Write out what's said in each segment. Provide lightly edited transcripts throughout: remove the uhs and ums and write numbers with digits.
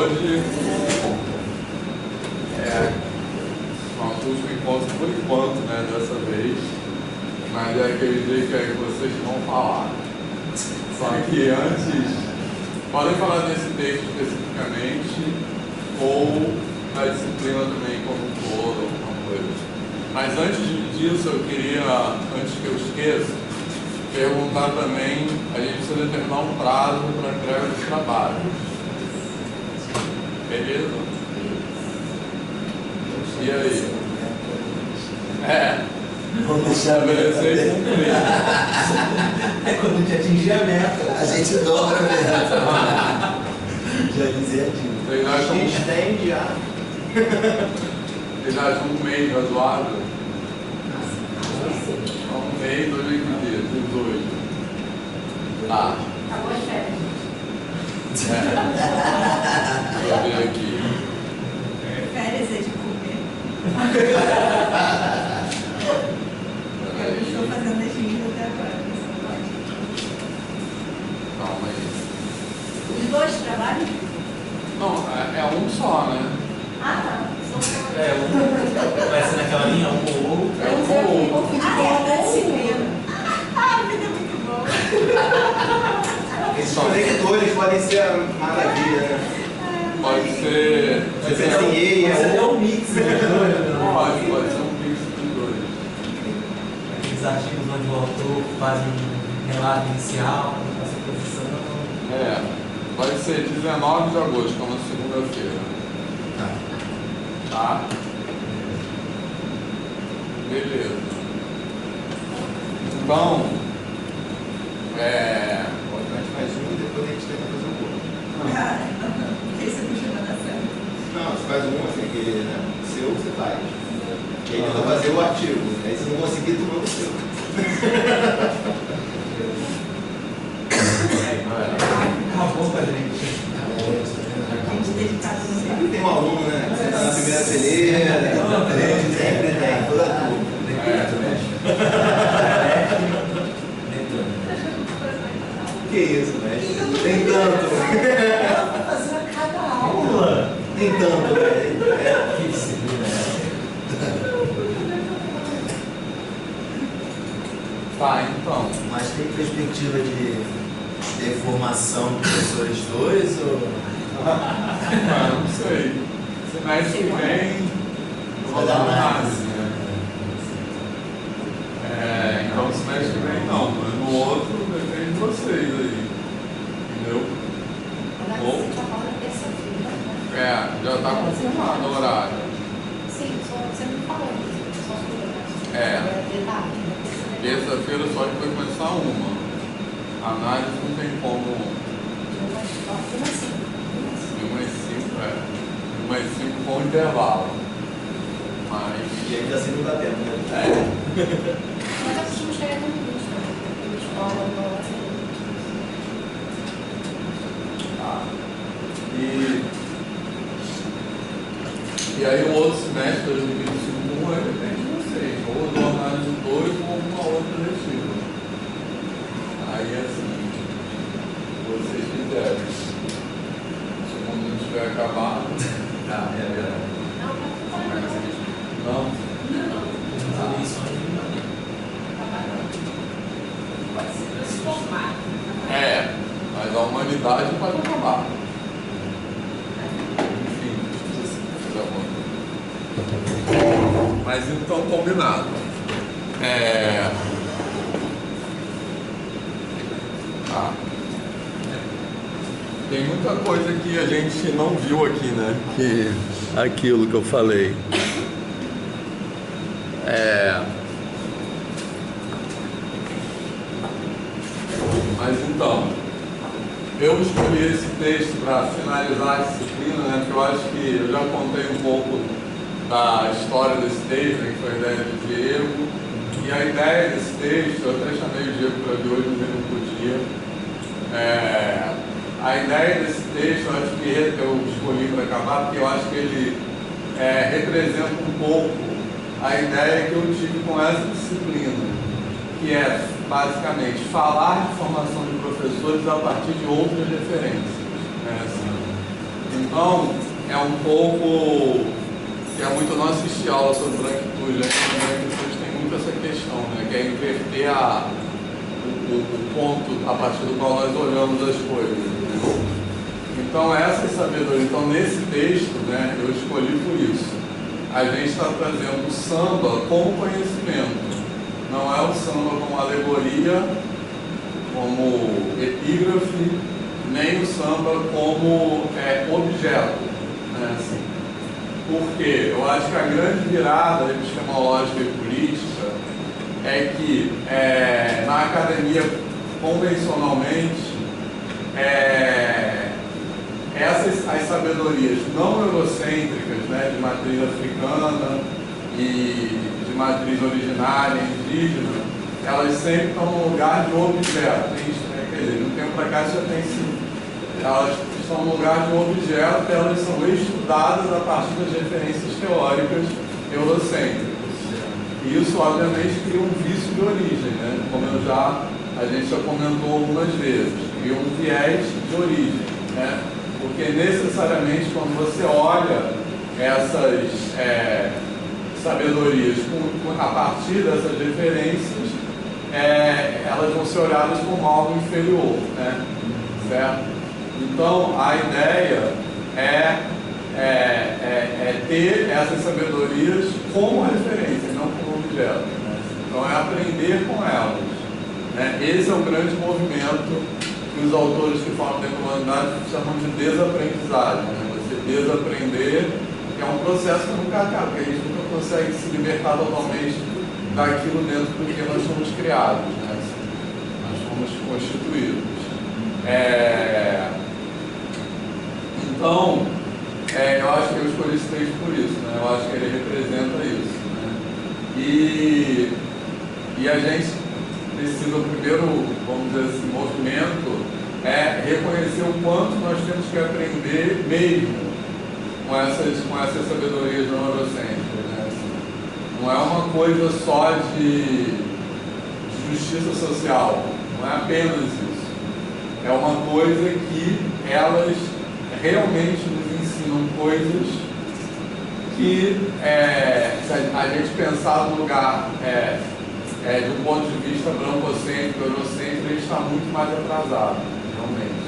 hoje é nosso último encontro por enquanto, né, dessa vez, mas é aquele dia que vocês vão falar. Só que antes, podem falar desse texto especificamente ou da disciplina também como um todo, alguma coisa. Mas antes disso, eu queria, antes que eu esqueça, perguntar também, a gente precisa determinar um prazo para a entrega dos trabalhos. Beleza? E aí? Vamos deixar estabelecer e cumprir. É quando a gente atingir a meta. A gente dobra a meta. Já dizia Dilma. Vocês acham Estende já. Vocês acham um mês razoável? Um mês, 2 dias, 18. Tá. Acabou as férias. Deixa eu ver aqui. Férias é de comer. Eu estou fazendo as minhas até agora, você não pode. Calma aí. Os dois trabalhos? Não, é um só, né? Ah, tá. Vai ser naquela linha, um ou outro. É um ou outro. Ah, é da disciplina. Ah, a vida é muito boa. Esses conectores podem ser a maravilha, né? Pode ser. Pode ser assim, é um mix, né? Pode ser um mix dos dois. Aqueles artigos onde o autor faz um relato inicial, faz a posição. Pode ser 19 de agosto, como segunda-feira. Tá? Beleza. Então, A gente faz um e depois a gente tenta fazer o outro. Porque você puxa na série. Não, você faz um assim, que, né? Seu você faz. E aí tenta fazer o artigo. Aí se não conseguir, tu manda o seu. Acabou pra gente. Gente dedicada no Sempre tem um aluno, né? Você tá na primeira fileira, sempre tem, toda a turma. Que isso, mestre? Tem tanto. Vou fazer a cada aula. Tem tanto, velho. Que disciplina tá, então. Mas tem perspectiva de formação de professores dois ou... Não sei. Semestre que vem, eu vou dar uma análise, né? Então, semestre que vem não, mas no outro depende de vocês aí. Entendeu? Você está falando terça-feira. Já está confirmado o horário. Sim, você não falou isso. Só detalhe. Terça-feira só que vai começar uma. A análise não tem como. Umas 5 com intervalo. Mas. E ainda assim não dá tempo, né? Mas eu costumo chegar no início, né? Escola, Tá. E aí o outro semestre, 2021, aí depende de vocês. Ou do análise 2 ou alguma outra letiva. Aí assim, vocês quiserem. Se o mundo não tiver acabado. Tá, é verdade. Não? As eleições se formar. Mas a humanidade pode acabar. Enfim, mas então combinado. Tá. Tem muita coisa que a gente não viu aqui, né? Que aquilo que eu falei. Mas então, eu escolhi esse texto para finalizar a disciplina, né? Porque eu acho que eu já contei um pouco da história desse texto, né, que foi a ideia do Diego. E a ideia desse texto, eu até chamei o Diego para vir hoje, mas ele não podia. A ideia desse texto, eu acho que eu escolhi para acabar, porque eu acho que ele representa um pouco a ideia que eu tive com essa disciplina, que é basicamente falar de formação de professores a partir de outras referências. Né? Assim, Então, é um pouco, que é muito, eu não assisti aula sobre branquitude, né? Branquitude tem muito essa questão, né? Que é inverter o ponto a partir do qual nós olhamos as coisas. Né? Então, essa é sabedoria. Então, nesse texto, né, eu escolhi por isso. A gente está trazendo o samba como conhecimento. Não é o samba como alegoria, como epígrafe, nem o samba como objeto. Né, assim. Porque eu acho que a grande virada epistemológica e política é que na academia, convencionalmente, as sabedorias não eurocêntricas, né, de matriz africana e de matriz originária, indígena, elas sempre estão no lugar de objeto. Quer dizer, de um tempo para cá já tem sido. Elas estão no lugar de objeto, elas são estudadas a partir das referências teóricas eurocêntricas. E isso, obviamente, cria um vício de origem, né? Como a gente já comentou algumas vezes, cria um viés de origem, né? Porque necessariamente quando você olha essas sabedorias a partir dessas referências, elas vão ser olhadas como algo inferior, né? Certo? Então a ideia é ter essas sabedorias como referência, não como objeto. Né? Então é aprender com elas. Né? Esse é o grande movimento que os autores que falam de humanidade chamam de desaprendizagem. Né? Você desaprender é um processo que nunca acaba, porque a gente nunca consegue se libertar totalmente daquilo dentro do que nós fomos criados, né? Nós fomos constituídos. Então, eu acho que eu escolhi esse texto por isso, né? Eu acho que ele representa isso. Né? E a gente precisa, o primeiro, vamos dizer assim, movimento é reconhecer o quanto nós temos que aprender mesmo com essas sabedorias não eurocêntricas. Né? Não é uma coisa só de justiça social, não é apenas isso. É uma coisa que elas realmente nos ensinam coisas que, se a gente pensar no lugar de um ponto de vista brancocêntrico, eurocêntrico, ele está muito mais atrasado, realmente.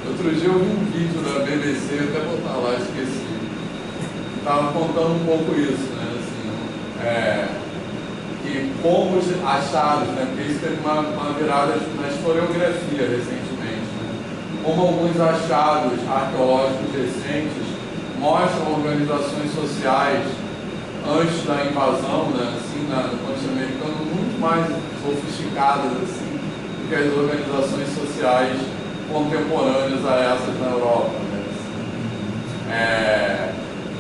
Outro dia eu vi um vídeo da BBC, até botar lá, esqueci, estava contando um pouco isso, né? Assim, que como os achados, né? Porque isso teve uma virada na historiografia recentemente, né? Como alguns achados arqueológicos recentes mostram organizações sociais antes da invasão, né? Assim, no continente americano, muito mais sofisticadas assim, do que as organizações sociais contemporâneas a essas na Europa. Né?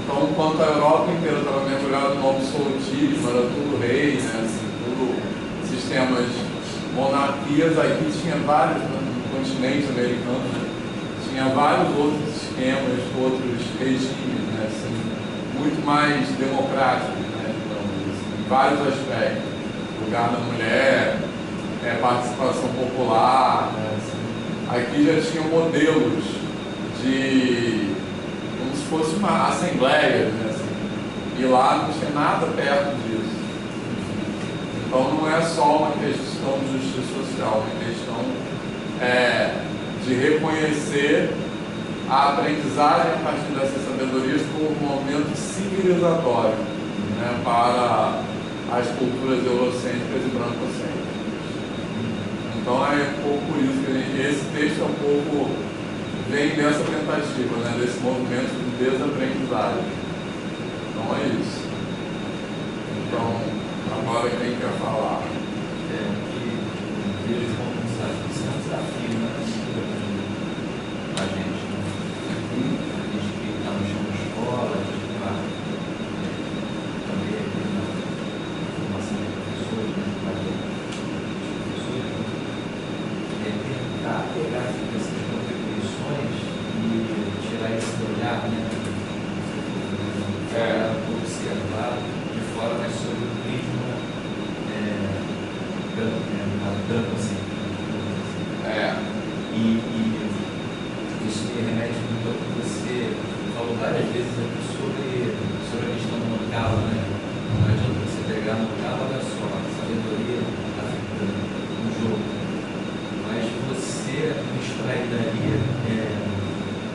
Então, enquanto a Europa inteira estava mergulhada no absolutismo, era tudo rei, né? Assim, tudo sistemas, monarquias, aqui tinha vários, no continente americano, né? Tinha vários outros esquemas, outros regimes, né? Assim, muito mais democráticos, né? Então, assim, em vários aspectos. Lugar da mulher, participação popular, né? Assim, aqui já tinham modelos como se fosse uma assembleia, né, assim, e lá não tinha nada perto disso. Então não é só uma questão de justiça social, é uma questão de reconhecer a aprendizagem a partir dessas sabedorias como um momento civilizatório, né, para as culturas eurocêntricas e brancocêntricas. Então é um pouco por isso que esse texto é um pouco, vem dessa tentativa, né, desse movimento de desaprendizagem. Então é isso. Então, agora quem quer falar? Que vejo como um desafio, né? A gente que está no chão da escola, a gente está também aqui na formação de professores, tentar pegar essas contribuições e tirar esse olhar, né? Observar de fora, mas sobre o prisma branco, assim. E isso me remete muito ao que você falou várias vezes aqui sobre a questão do Mancala, né? Não adianta você pegar Mancala, olha só, a sabedoria africana no jogo. Mas você extrair dali o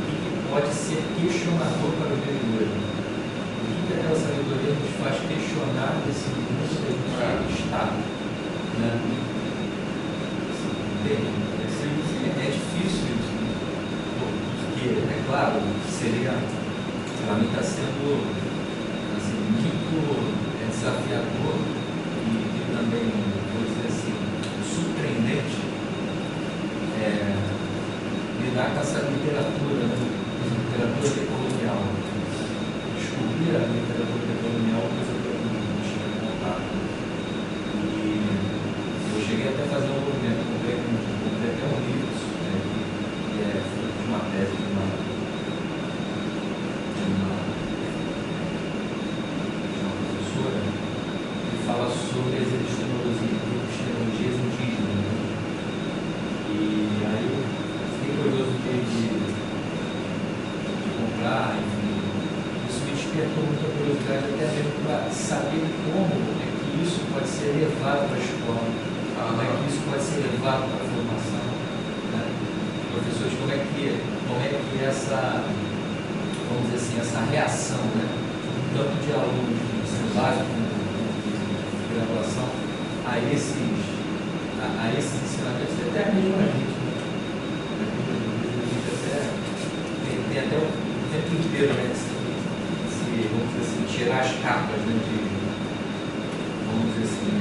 que pode ser questionador para o vendedor. O que aquela sabedoria nos faz questionar desse mundo que a gente está. Né? É difícil isso, porque, é claro, para mim está sendo assim, muito desafiador e também, vou dizer assim, surpreendente lidar com essa literatura, né? Literatura decolonial. Descobrir a literatura decolonial é uma coisa que eu não tinha contato. E eu cheguei até a fazer um movimento, comprei até um livro, que é fruto de uma tese de uma professora, que fala sobre as epistemologias indígenas. Né? E aí eu fiquei curioso de comprar, enfim. Isso me despertou muita curiosidade, até mesmo para saber como é que isso pode ser levado para a escola, como é que isso pode ser levado para a formação. Né? Professores, como é que essa, vamos dizer assim, essa reação, né? Tanto de alunos de ensino básico como de graduação, a esses ensinamentos, até mesmo a gente. Né? Tem até o tempo inteiro, né? Vamos dizer assim, tirar as capas, né? Vamos dizer assim,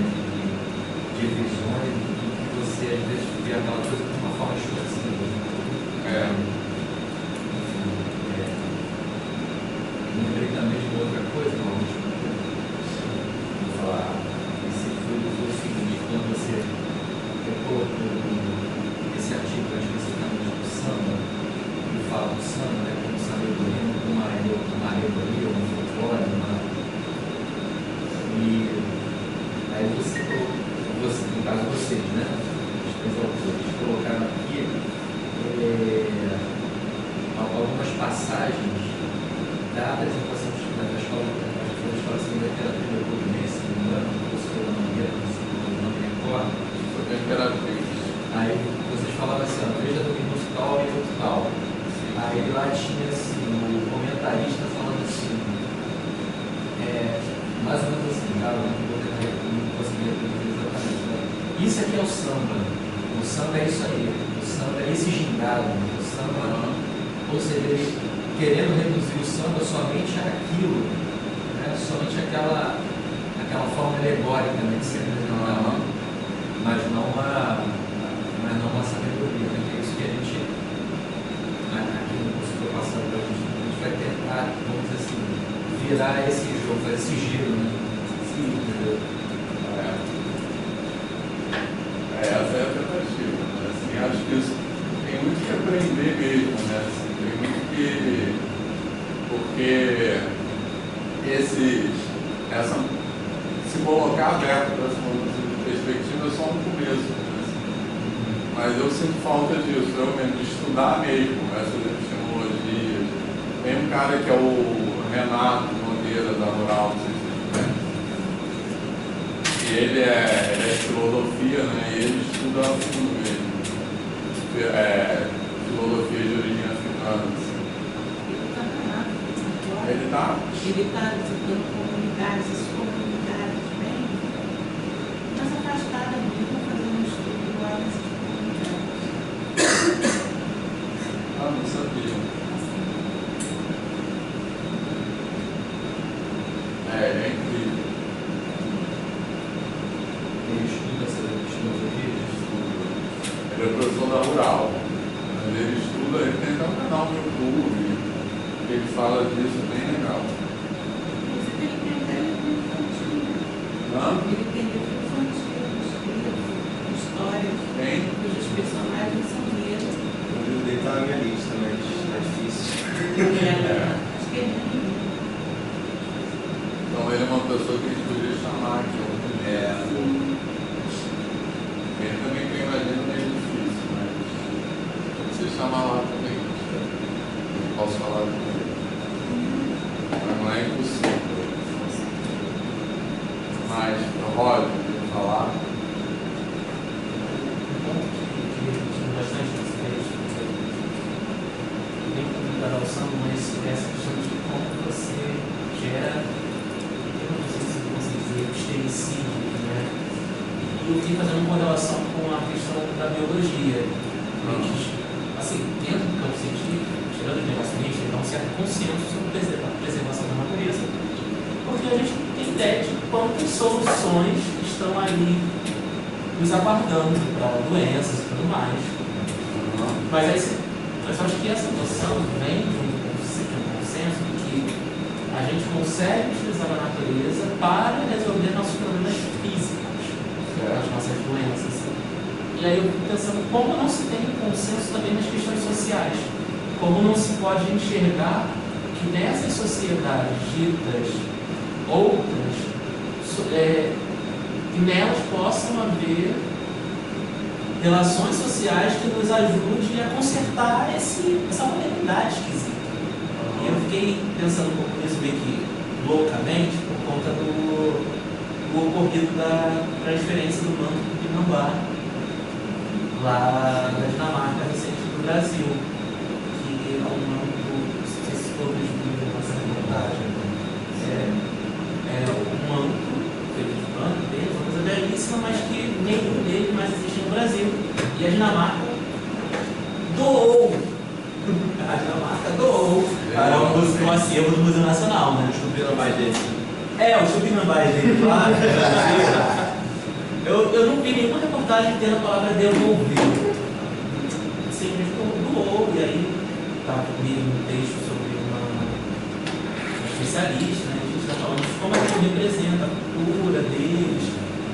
de visões que você às vezes vê aquela coisa de uma forma distorcida. Lembrei também de uma outra coisa, vou falar. Esse foi o seguinte, quando você colocou esse artigo especificamente do samba, ele fala do samba, né, como sabedoria, como uma alegoria, um folclore, e aí você colocou, no caso vocês, né, os três autores, colocaram aqui algumas passagens da apresentação da escola assim, da literatura portuguesa, se não me engano, pela Mangueira, não me recordo. Aí vocês falavam assim, a igreja do minuto tal e outro tal. Aí lá tinha assim, o comentarista falando assim, mais ou menos assim, cara, não conseguia entender exatamente. Né? Isso aqui é o samba. O samba é isso aí. O samba é esse gingado. O samba, ou seja, ele querendo reduzir o samba somente àquilo, né? Somente aquela forma alegórica, né, de se apresentar, mas não uma sabedoria, né? Que é isso que a gente, aqui no curso que eu passando para a gente vai tentar, vamos dizer assim, virar esse jogo, fazer esse giro, né? Essa é a tentativa, né? Assim, acho que isso tem muito que aprender mesmo, né? Assim, tem muito que... Porque se colocar aberto para essa mudança de perspectiva é só no começo, né? Assim, mas eu sinto falta disso, eu mesmo, de estudar mesmo essas epistemologias. Tem um cara que é o Renato Nogueira, da Rural, não sei se vocês conhecem. E ele é filosofia, né? E ele estuda a fundo mesmo. Filosofia de origem africana. Assim. Ele está visitando comunidades, as comunidades bem, mas afastada mesmo, fazendo um estudo lá nessas comunidades. não sabia. Ele é incrível. Ele estuda essas epistemologias? Ele é professor da Rural. Mas ele estuda, ele tem até um canal no YouTube. Ele fala disso, bem legal. Ele tem até livro infantil. Ele tem livro infantil, histórias. Tem? Cujos personagens são mesmo. O livro dele está na minha lista, mas é difícil. Acho que ele tem. Então ele é uma pessoa que a gente poderia chamar aqui. Ele também tem uma agenda meio difícil, mas se chamar lá também. posso falar de maneira. Mas não é impossível. Mas, Roger, quer falar? Um ponto que repetimos bastante nesse texto, bem complicado ao samba, mas essa questão de como você gera, eu não sei se eu consigo dizer, estericídio, né? E eu fiquei fazendo uma correlação com a questão da biologia. Assim, dentro do campo científico, tirando o negacionista, dá um certo consenso sobre a preservação da natureza, porque a gente tem ideia de quantas soluções estão ali nos aguardando para doenças e tudo mais. Mas eu acho que essa noção vem de um consenso de que a gente consegue utilizar a natureza para resolver nossos problemas físicos, as nossas doenças. E aí eu fico pensando como não se tem consenso também nas questões sociais, como não se pode enxergar que nessas sociedades ditas outras, que nelas possam haver relações sociais que nos ajudem a consertar essa modernidade esquisita. E eu fiquei pensando um pouco nisso meio que loucamente por conta do ocorrido da transferência do manto do Tupinambá lá na Dinamarca, recente do Brasil, que é um manto, não sei se todos viram essa reportagem, é um manto feito de pano, uma coisa belíssima, mas que nenhum dele mais existe no Brasil. E a Dinamarca doou. A Dinamarca doou para o acervo do Museu Nacional, né? Os Tupinambás dele. Os Tupinambás dele, claro. Eu não vi nenhuma reportagem tendo a palavra devolver. Simplesmente doou, e aí estava comigo um texto sobre uma especialista, né? A gente está falando de como aquilo representa a cultura deles.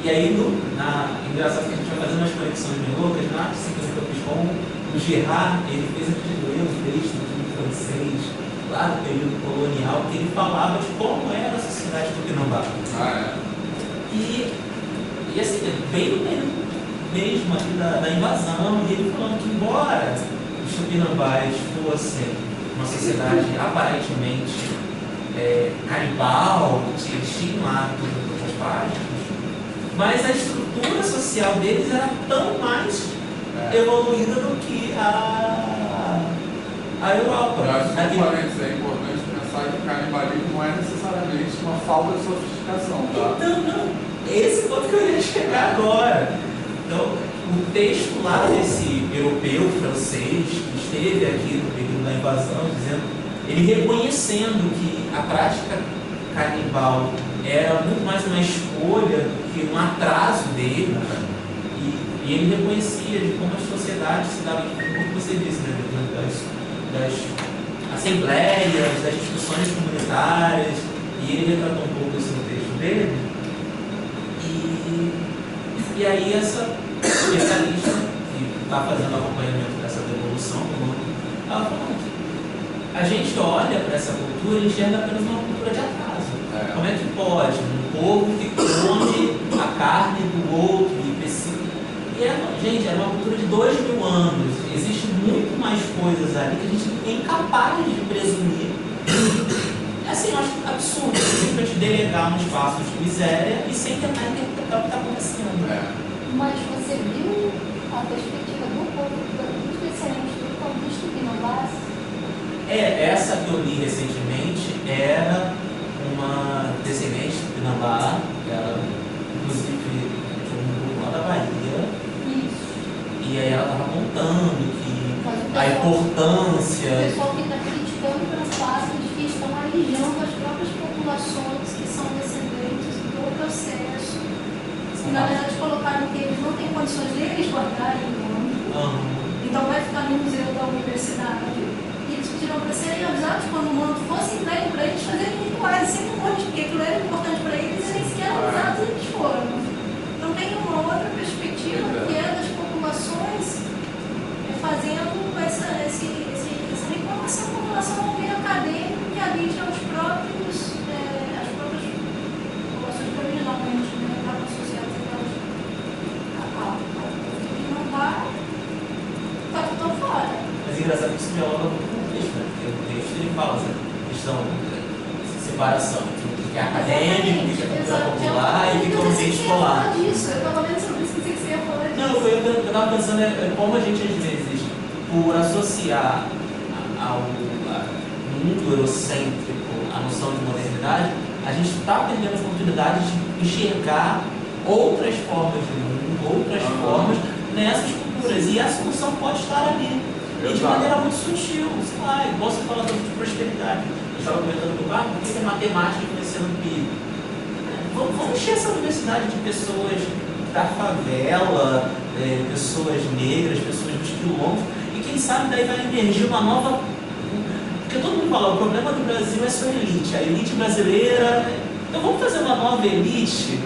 E aí, engraçado que a gente vai fazendo umas conexões meio loucas, na síntese que eu fiz com o Girard, ele fez aquele texto em francês, lá do período colonial, que ele falava de como era a sociedade tupinambá. E assim, bem no período mesmo aqui da invasão, e ele falando que embora os tupinambás fossem uma sociedade aparentemente canibal, eles tinham hábitos páginas, mas a estrutura social deles era tão mais evoluída do que a Europa. Eu acho que é importante pensar que o canibalismo não é necessariamente uma falta de sofisticação, tá? Então, não. Esse ponto que eu ia chegar agora. Então, o texto lá desse europeu francês que esteve aqui no período da invasão, dizendo, ele reconhecendo que a prática canibal era muito mais uma escolha do que um atraso dele, e ele reconhecia de como as sociedades se davam, como você disse, né, das assembleias, das discussões comunitárias, e ele retratou um pouco isso no texto dele. E aí essa especialista que está fazendo acompanhamento dessa devolução, ela falou que a gente olha para essa cultura e enxerga apenas uma cultura de atraso. Como é que pode um povo que come a carne do outro e precisa... gente, era uma cultura de 2000 anos. Existe muito mais coisas ali que a gente é incapaz de presumir. Assim, eu acho absurdo simplesmente delegar um espaço de miséria e sem tentar interpretar o que está acontecendo. Mas você viu a perspectiva do povo muito diferente do ponto de vista Tupinambás? Essa que eu li recentemente era uma descendente de Tupinambá, que era inclusive de um grupo lá da Bahia. Isso. E aí ela estava contando que a importância. O pessoal que está criticando transpassos que estão alijando as próprias populações que são descendentes do processo. E na verdade colocaram que eles não têm condições de eles guardarem o nome. Então vai ficar no museu da universidade. E eles pediram para serem avisados quando o manto fosse entregue para eles fazerem rituais, sem um monte, porque aquilo era importante para eles e nem sequer avisados eles foram. Então tem uma outra perspectiva que é das populações fazendo essa reclamação com relação ao meio acadêmico que habita as próprias populações que originalmente estavam associadas que não vai, está tudo fora. Mas é engraçado que isso dialoga muito com o texto, né? Porque o texto que ele fala essa questão de separação, o que é acadêmico, o que é cultura popular e o que é o ambiente escolar. Eu estava lendo sobre isso, pensei que você ia falar disso. Não, eu estava pensando como a gente às vezes, por associar ao mundo eurocêntrico a noção de modernidade, a gente está perdendo a oportunidade de enxergar outras formas de mundo, outras formas nessas culturas. E a solução pode estar ali. E de maneira muito sutil, sei lá, igual você falando de prosperidade. Eu estava comentando com o Marco, por que a matemática influenciando o PIB? Vamos encher essa universidade de pessoas da favela, pessoas negras, pessoas dos quilombos, e quem sabe daí vai emergir uma nova. Porque todo mundo fala, o problema do Brasil é sua elite, a elite brasileira. Então vamos fazer uma nova elite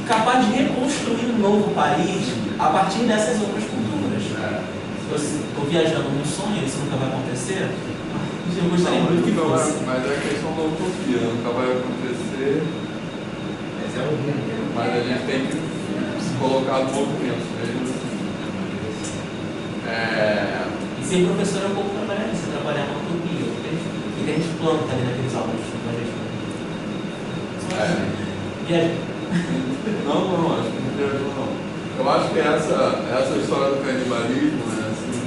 capaz de reconstruir um novo país a partir dessas outras culturas. Se eu estou viajando num sonho, isso nunca vai acontecer. Eu gostaria muito que fosse. Mas é questão da utopia, nunca vai acontecer. Esse é o mundo. Mas a gente tem que se colocar no movimento mesmo. E ser professor é um pouco trabalhar nisso, trabalhar na utopia. O que a gente planta ali naqueles alunos que a gente. Viaja. Não, acho que não viajou não. Eu acho que essa história do canibalismo, né, assim,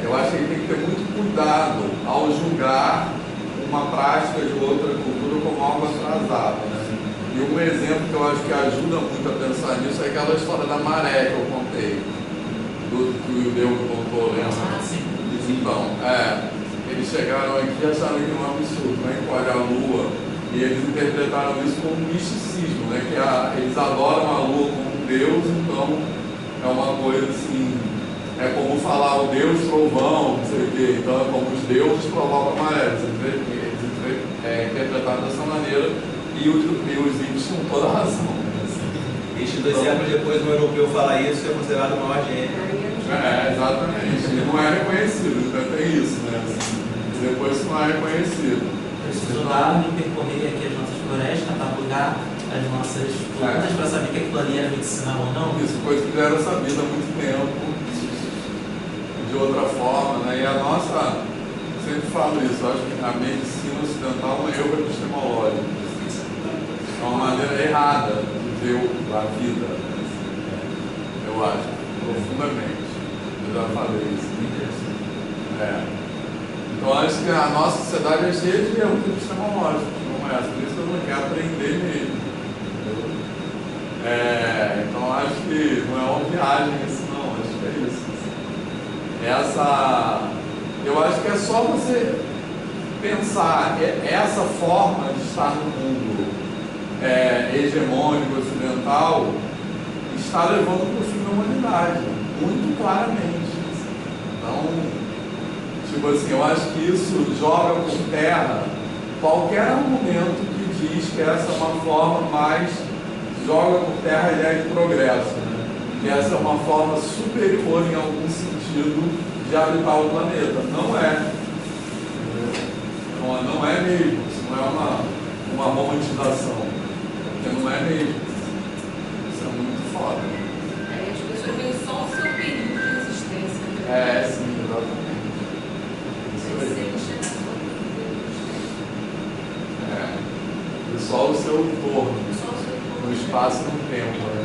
eu acho que a gente tem que ter muito cuidado ao julgar uma prática de outra cultura como algo atrasado, né? E um exemplo que eu acho que ajuda muito a pensar nisso é aquela história da maré que eu contei, que o judeu contou, lembra? Então, eles chegaram aqui e acharam que era um absurdo, né? Que olha a lua, e eles interpretaram isso como misticismo, né? Que eles adoram a lua como um deus, então é uma coisa assim, é como falar o deus trovão, não sei o quê, então é como os deuses provocam a maré, eles interpretaram dessa maneira, e os índios tinham toda a razão. Né? Assim. 2 séculos depois, um europeu fala isso, é considerado o maior gênio. Exatamente, e não é reconhecido, então tem isso, né? Assim, depois isso não é reconhecido. Preciso dar e percorrer aqui as nossas florestas, catalogar as nossas plantas para saber que aquilo ali era medicinal ou não. Isso, coisa que já era sabida há muito tempo, de outra forma, né? E a nossa, eu sempre falo isso, eu acho que a medicina ocidental é um erro epistemológico. É uma maneira errada de ver a vida, né? Eu acho, profundamente. Eu já falei isso. Então acho que a nossa sociedade é cheia de erros epistemológicos, como essa, por isso que eu não quero aprender mesmo. Então acho que não é uma viagem isso não, acho que é isso. Eu acho que é só você pensar essa forma de estar no mundo hegemônico, ocidental, está levando para o fim da humanidade, muito claramente. Então, tipo assim, eu acho que isso joga por terra qualquer argumento que diz que essa é uma forma mais, joga por terra a ideia de progresso, né? Que essa é uma forma superior em algum sentido de habitar o planeta. Não é. Não é mesmo. Isso não é uma romantização. Porque não é mesmo. Isso é muito foda. As pessoas veem só o seu período de existência. Né? Sim, exatamente. E só o seu entorno, no espaço e no tempo, né?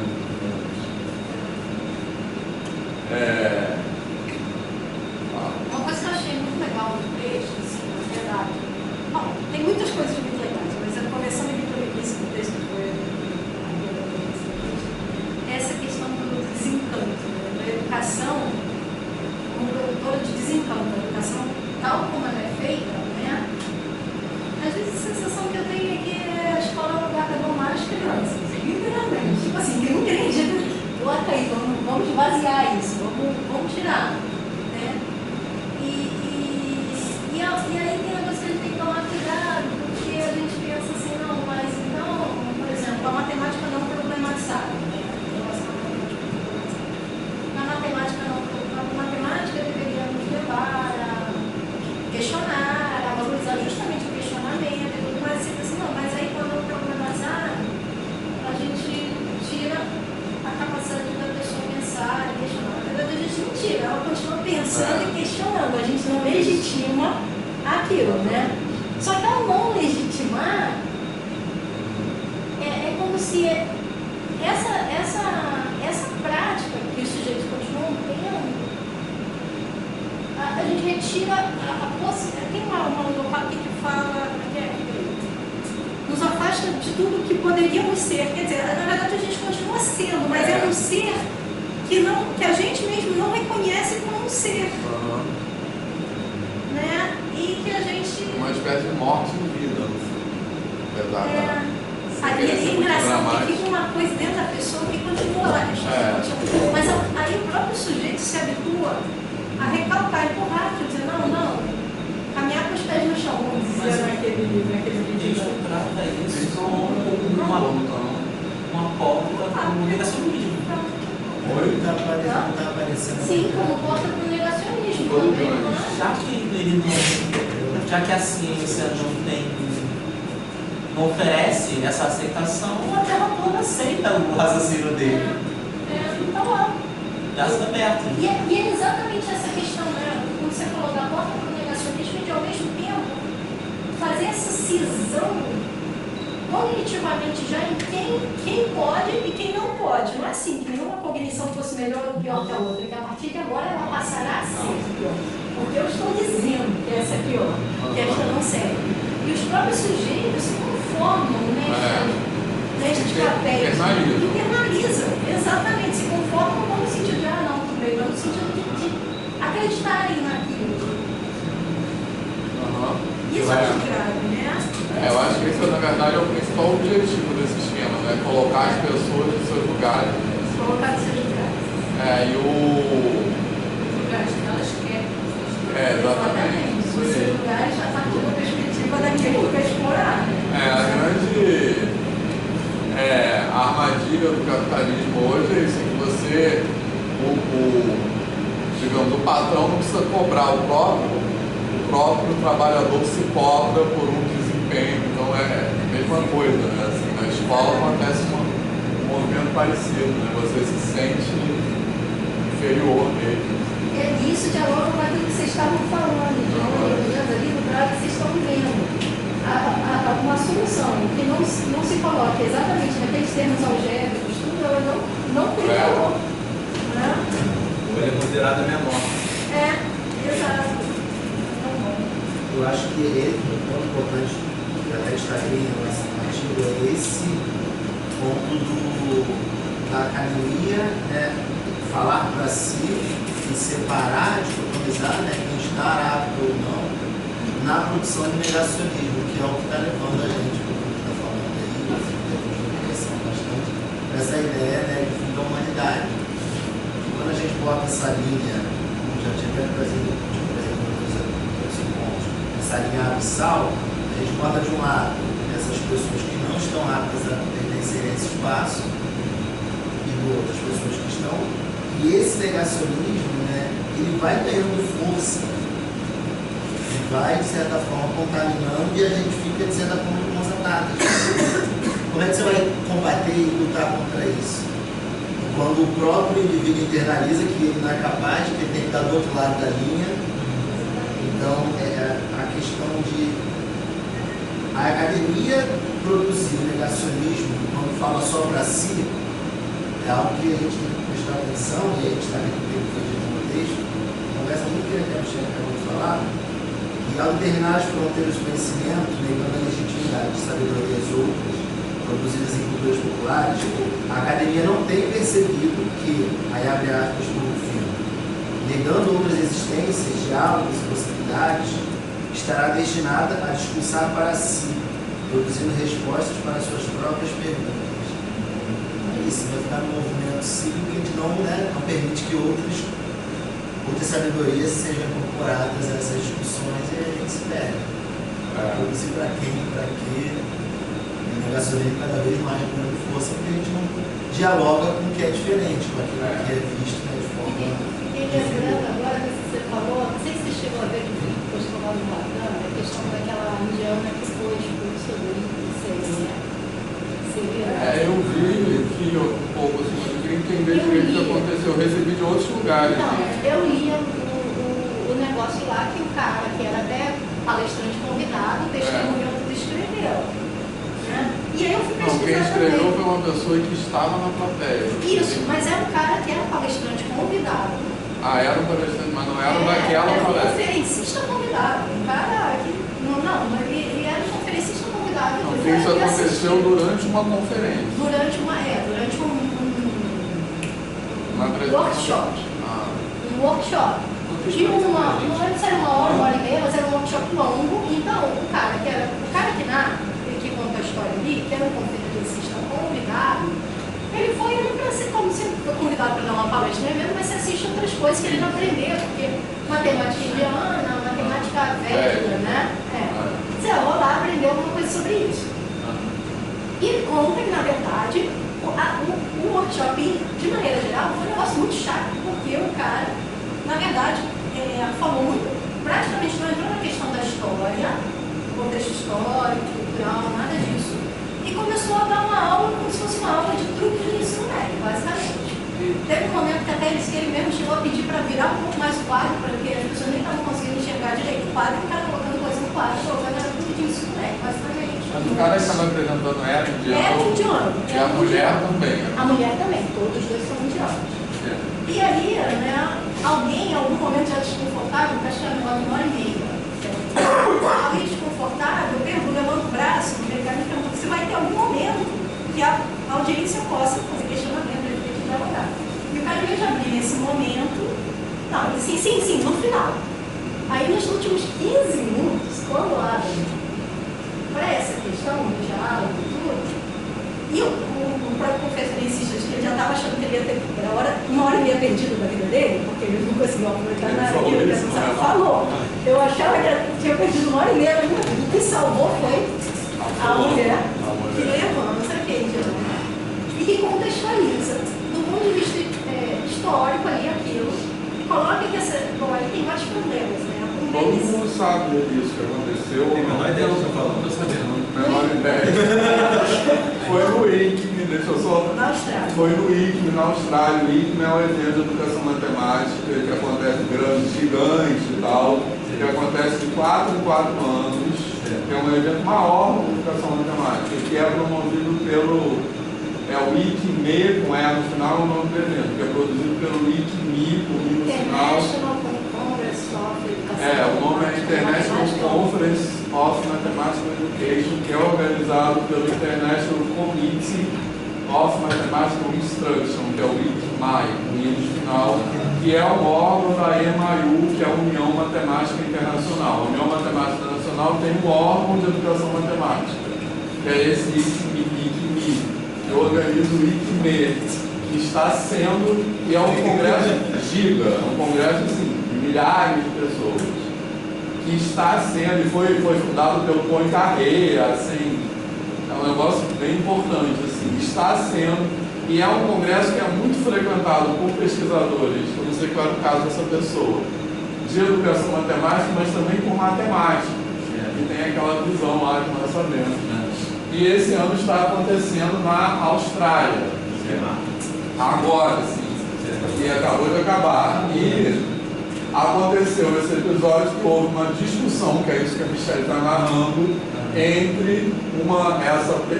Uma coisa que eu achei muito legal no texto, assim, na verdade. Bom, tem muitas coisas muito legais, mas eu começando aqui pelo início do texto, que foi essa questão do desencanto, né? Da educação como produtora de desencanto. A educação, tal como ela é feita, né? Às vezes a sensação que eu tenho é que a escola é um lugar para domar as crianças, literalmente. Tipo assim, tem um acredito, ok, vamos esvaziar isso, vamos tirar. Né? E aí tem uma coisa que a gente tem que tomar cuidado, porque a gente pensa assim, não, mas então, por exemplo, a matemática não problematizada. Né? A matemática não, a matemática deveria nos levar a questionar aquilo, né? Só que ao não legitimar, é como se essa prática que os sujeitos continuam tendo, a gente retira a possibilidade. Tem uma local aqui que fala, nos afasta de tudo que poderíamos ser. Quer dizer, na verdade a gente continua sendo, mas é um ser que a gente mesmo não reconhece como um ser. Né? E que a gente. Uma espécie de morte em vida, apesar Aí é engraçado que fica uma coisa dentro da pessoa que continua lá. Mas aí o próprio sujeito se habitua a recalcar, empurrar, dizer, não, caminhar com os pés no chão, vamos dizer naquele vídeo. Isso trata isso como uma porta para o negacionismo. Não tá aparecendo. Sim, como porta para o negacionismo. Já que a ciência não oferece essa aceitação, a Terra toda aceita o raciocínio dele. Então lá. Braços abertos. E é exatamente essa questão, né? Quando você falou da porta para o negacionismo, de ao mesmo tempo fazer essa cisão cognitivamente já em quem pode e quem não pode. Não é assim que nenhuma cognição fosse melhor ou pior que a outra, que a partir de agora ela passará a ser pior. Porque eu estou dizendo que essa é pior, que esta não serve. E os próprios sujeitos se conformam nestes papéis. Internalizam, exatamente, se conformam no sentido de, não, tudo bem, mas no sentido de acreditarem naquilo. Isso é muito grave, né? Eu acho que esse, na verdade, é o principal objetivo desse esquema, né? Colocar as pessoas nos seus lugares. Colocar nos seus lugares. E Os lugares que elas querem. exatamente. Nos seus lugares, a partir da perspectiva daquele que quer explorar. A grande armadilha do capitalismo hoje é isso, que você, digamos, o patrão não precisa cobrar o próprio trabalhador se cobra por um desempenho. Então é a mesma coisa, né? Assim, na escola acontece um movimento parecido, né? Você se sente inferior mesmo. Isso dialoga com aquilo que vocês estavam falando, ali no grau que vocês estão vendo. Uma solução que não se coloca exatamente naqueles termos algébricos, tudo ela não criou. Né? Ele é considerado a menor. Exato. Eu acho que o ponto importante que até destaquei nesse artigo é esse ponto da academia, falar para si e separar, dicotomizar, quem está apto ou não na produção de negacionismo, que é o que está levando a gente, como a gente está falando aí, temos uma direção bastante, essa ideia de fim da humanidade. Quando a gente bota essa linha, como já tinha até trazido outros pontos, essa linha abissal, a gente bota de um lado essas pessoas que não estão aptas a pertencer a esse espaço, e do outro as pessoas que estão, e esse negacionismo, ele vai ganhando força, vai, de certa forma, contaminando e a gente fica, de certa forma, com mãos atadas. Como é que você vai combater e lutar contra isso? Quando o próprio indivíduo internaliza que ele não é capaz, que ele tem que estar do outro lado da linha. Então, a questão de a academia produzir o negacionismo, quando fala só para si, é algo que a gente tem que prestar atenção, e a gente está vendo que tem no texto, conversa muito que a gente acabou de falar, e ao determinar as fronteiras do conhecimento, negando a legitimidade de sabedorias outras, produzidas em culturas populares, a academia não tem percebido que, aí abre aspas no filme, negando outras existências, diálogos e possibilidades, estará destinada a discursar para si, produzindo respostas para suas próprias perguntas. Isso vai ficar num movimento cíclico que a gente não permite que outras sabedorias sejam incorporadas a essas discussões e a gente se perde. Produzir para quem, para quê, o negacionismo cada vez mais ganhando força, porque a gente não dialoga com o que é diferente, com aquilo que é visto de forma. E lembrando agora que você falou, não sei se você chegou a ver que depois de falar do Lacan, a questão daquela indiana que foi expulsa do seria. Eu vi um pouco assim, mas eu queria entender direito o que aconteceu. Eu recebi de outros lugares. Não, eu li o negócio lá que o cara, que era até palestrante convidado, testemunhou tudo e escreveu. Né? E aí eu fui Não, pesquisar quem escreveu também. foi uma pessoa que estava na plateia. Isso, mas era um cara que era palestrante convidado. Ah, era um palestrante, mas não era daquela Era um palestra. conferencista convidado. Um cara que. Não, ele era um conferencista convidado. Não, Ele isso foi aconteceu assistir durante uma conferência. durante um Uma apresentação. workshop. Ah, Um workshop. De não lembro se era uma hora e meia, mas era um workshop longo. Então, o cara que conta a história ali, que era um conferencista convidado, ele foi para ser, como se foi convidado para dar uma palestra mesmo, mas você assiste outras coisas que ele não aprendeu, porque matemática indiana, matemática védica, né? Você vai lá aprender alguma coisa sobre isso. E ele conta que, na verdade, o workshop, de maneira geral, foi um negócio muito chato, porque o cara, na verdade, falou muito, praticamente não entrou na questão da história, contexto histórico, cultural, nada disso. E começou a dar uma aula como se fosse uma aula de truque de ensino médio, basicamente. Teve um momento que até ele mesmo chegou a pedir para virar um pouco mais o quadro, porque as pessoas nem estavam conseguindo enxergar direito o quadro, e o cara colocando coisa no quadro, colocando era truque de ensino médio, basicamente. mas o cara que estava apresentando era indiano. Era indiano. E a mulher também. Né? A mulher também, todos os dois são indianos. É. E aí, né, alguém em algum momento já desconfortável, porque acho que era uma hora e meia. Alguém desconfortável, levanta o braço, no mecânico, pergunta se vai ter algum momento que a audiência possa fazer questionamento, a gente dialogar. E o cara, em vez de abrir nesse momento, não, ele disse sim, no final. Aí, nos últimos 15 minutos, quando abre para essa questão do diálogo e tudo, e o próprio conferencista disse que ele já estava achando que ele ia ter uma hora e meia perdida da vida dele, porque ele não conseguiu aproveitar nada daquilo que a pessoa falou. Eu achava que ele tinha perdido uma hora e meia da vida. O que salvou foi a mulher que levanta aquele diálogo e que contextualiza, do ponto de vista histórico ali, aquilo, coloca que essa aí tem vários problemas, né? Todo mundo sabe disso que aconteceu. Tem a menor ideia do que eu falo, não tô sabendo. Menor ideia. Foi no ICME, deixa eu só. Na Austrália. Foi no ICME, na Austrália. O ICME é um evento de educação matemática que acontece grande, gigante e tal, que acontece de 4 em 4 anos, que é um evento maior de educação matemática, que é promovido pelo o ICME, com E no final, é o nome do evento, que é produzido pelo ICME, com I no final. O nome é International Conference of Mathematical Education, que é organizado pelo International Committee of Mathematical Instruction, que é o ICMAI, com I no final, que é um órgão da EMAIU, que é a União Matemática Internacional. A União Matemática Internacional tem um órgão de educação matemática, que é esse ICME, que organiza o ICME, que está sendo, e é um congresso giga, é um congresso assim, de milhares de pessoas, que está sendo, e foi fundado pelo Poincaré, assim, é um negócio bem importante, assim, está sendo, e é um congresso que é muito frequentado por pesquisadores, eu não sei qual é o caso dessa pessoa, de educação matemática, mas também por matemática, que tem aquela visão lá que nós sabemos. E esse ano está acontecendo na Austrália. Agora, sim. E acabou de acabar. E aconteceu esse episódio que houve uma discussão, que é isso que a Michelle está narrando, entre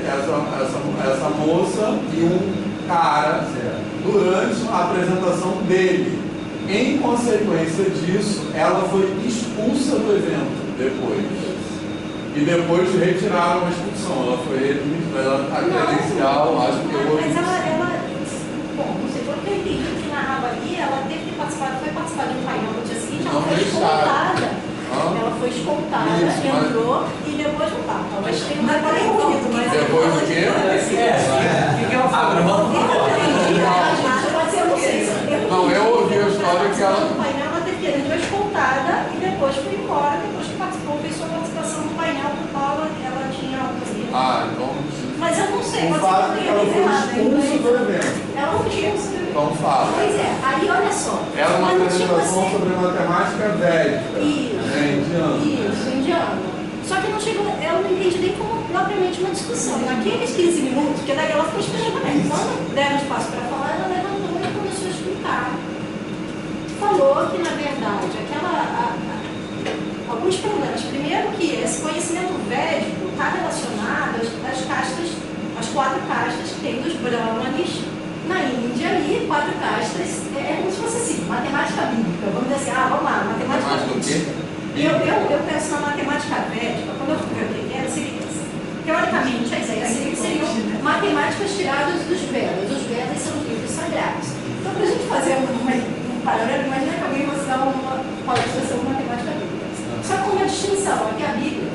essa moça e um cara durante a apresentação dele. Em consequência disso, ela foi expulsa do evento depois. E depois retiraram a expulsão. Ela foi redimida, a credencial, acho que eu ouvi. Mas bom, não sei, pelo que eu entendi que narrava ali, ela teve que participar, foi participar de um painel no dia seguinte, ela foi escoltada. Ela foi escoltada, Isso, entrou e depois não tá. Talvez tenha uma Mas Depois do quê? O que ela falou? Pode ser, eu não sei. Não, eu ouvi a história que ela. No painel ela teve que entrou escoltada e depois foi embora, depois que participou, fez sua participação no painel, por qual ela tinha alguns livros. Então. Mas eu não sei, O pode ser fato é que que eu ela tenha foi errado. expulsa do evento. Ela não foi expulsa do evento. Então fala. Pois é, aí olha só. Era uma mas, tipo apresentação assim, sobre matemática védica. Isso. Indiana. Isso, indiano. Só que não chegou, eu não entendi nem como propriamente uma discussão. Naqueles 15 minutos, porque daí ela ficou esperando também. Quando deram espaço para falar, ela levantou e começou a explicar. Falou que, na verdade, alguns problemas. Primeiro, 4 castas, é como se fosse assim, matemática bíblica. Vamos dizer assim, vamos lá, matemática Mais do bíblica. que? Eu penso na matemática védica, quando eu fui aprender, seria essa. Teoricamente, a ideia seria que seriam matemáticas tiradas dos Vedas. Os Vedas são os livros sagrados. Então, para a gente fazer um paralelo, imagina que alguém fosse dar uma palestra sobre matemática bíblica. Só com uma distinção, é que a Bíblia,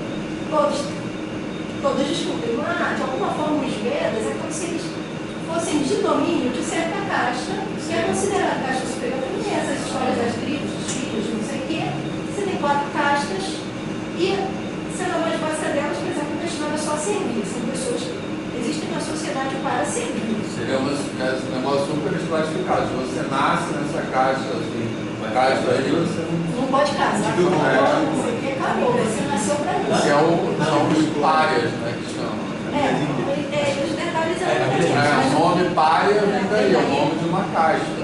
todos discutem, de alguma forma os Vedas é como se eles fossem de domínio de certa casta, que é considerada casta superior, porque tem essas histórias das tribos, dos filhos, não sei o quê. Você tem 4 castas e, sendo a mais básica delas, por exemplo, destinada só a servir. São pessoas que existem na sociedade para servir. Seria um negócio super estratificado. Se você nasce nessa caixa, assim, caixa aí, você Não pode casar com porque acabou, você nasceu para isso. que são os párias, né, que chamam. Os detalhes O nome pária vem daí, é o nome de uma casta.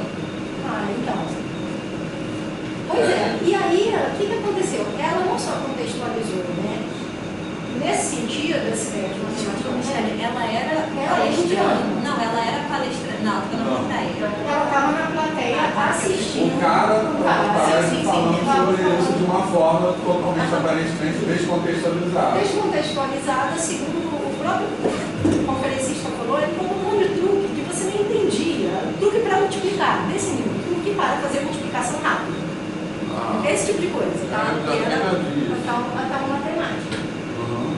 Então. Pois e aí, o que aconteceu? Ela não só contextualizou, né? Nesse sentido, esse médico de matemática, Ela era indiana. Não, ela era palestrante. Não, ficou na plateia. Ela estava na plateia assistindo. O cara sim, falando sobre isso de uma forma totalmente, aparentemente, descontextualizada. Descontextualizada, segundo o próprio conferencista falou, ele colocou um monte de truque que você nem entendia. Truque para multiplicar, desse nível. Truque para fazer multiplicação rápida. Esse tipo de coisa, tá? A tal matemática.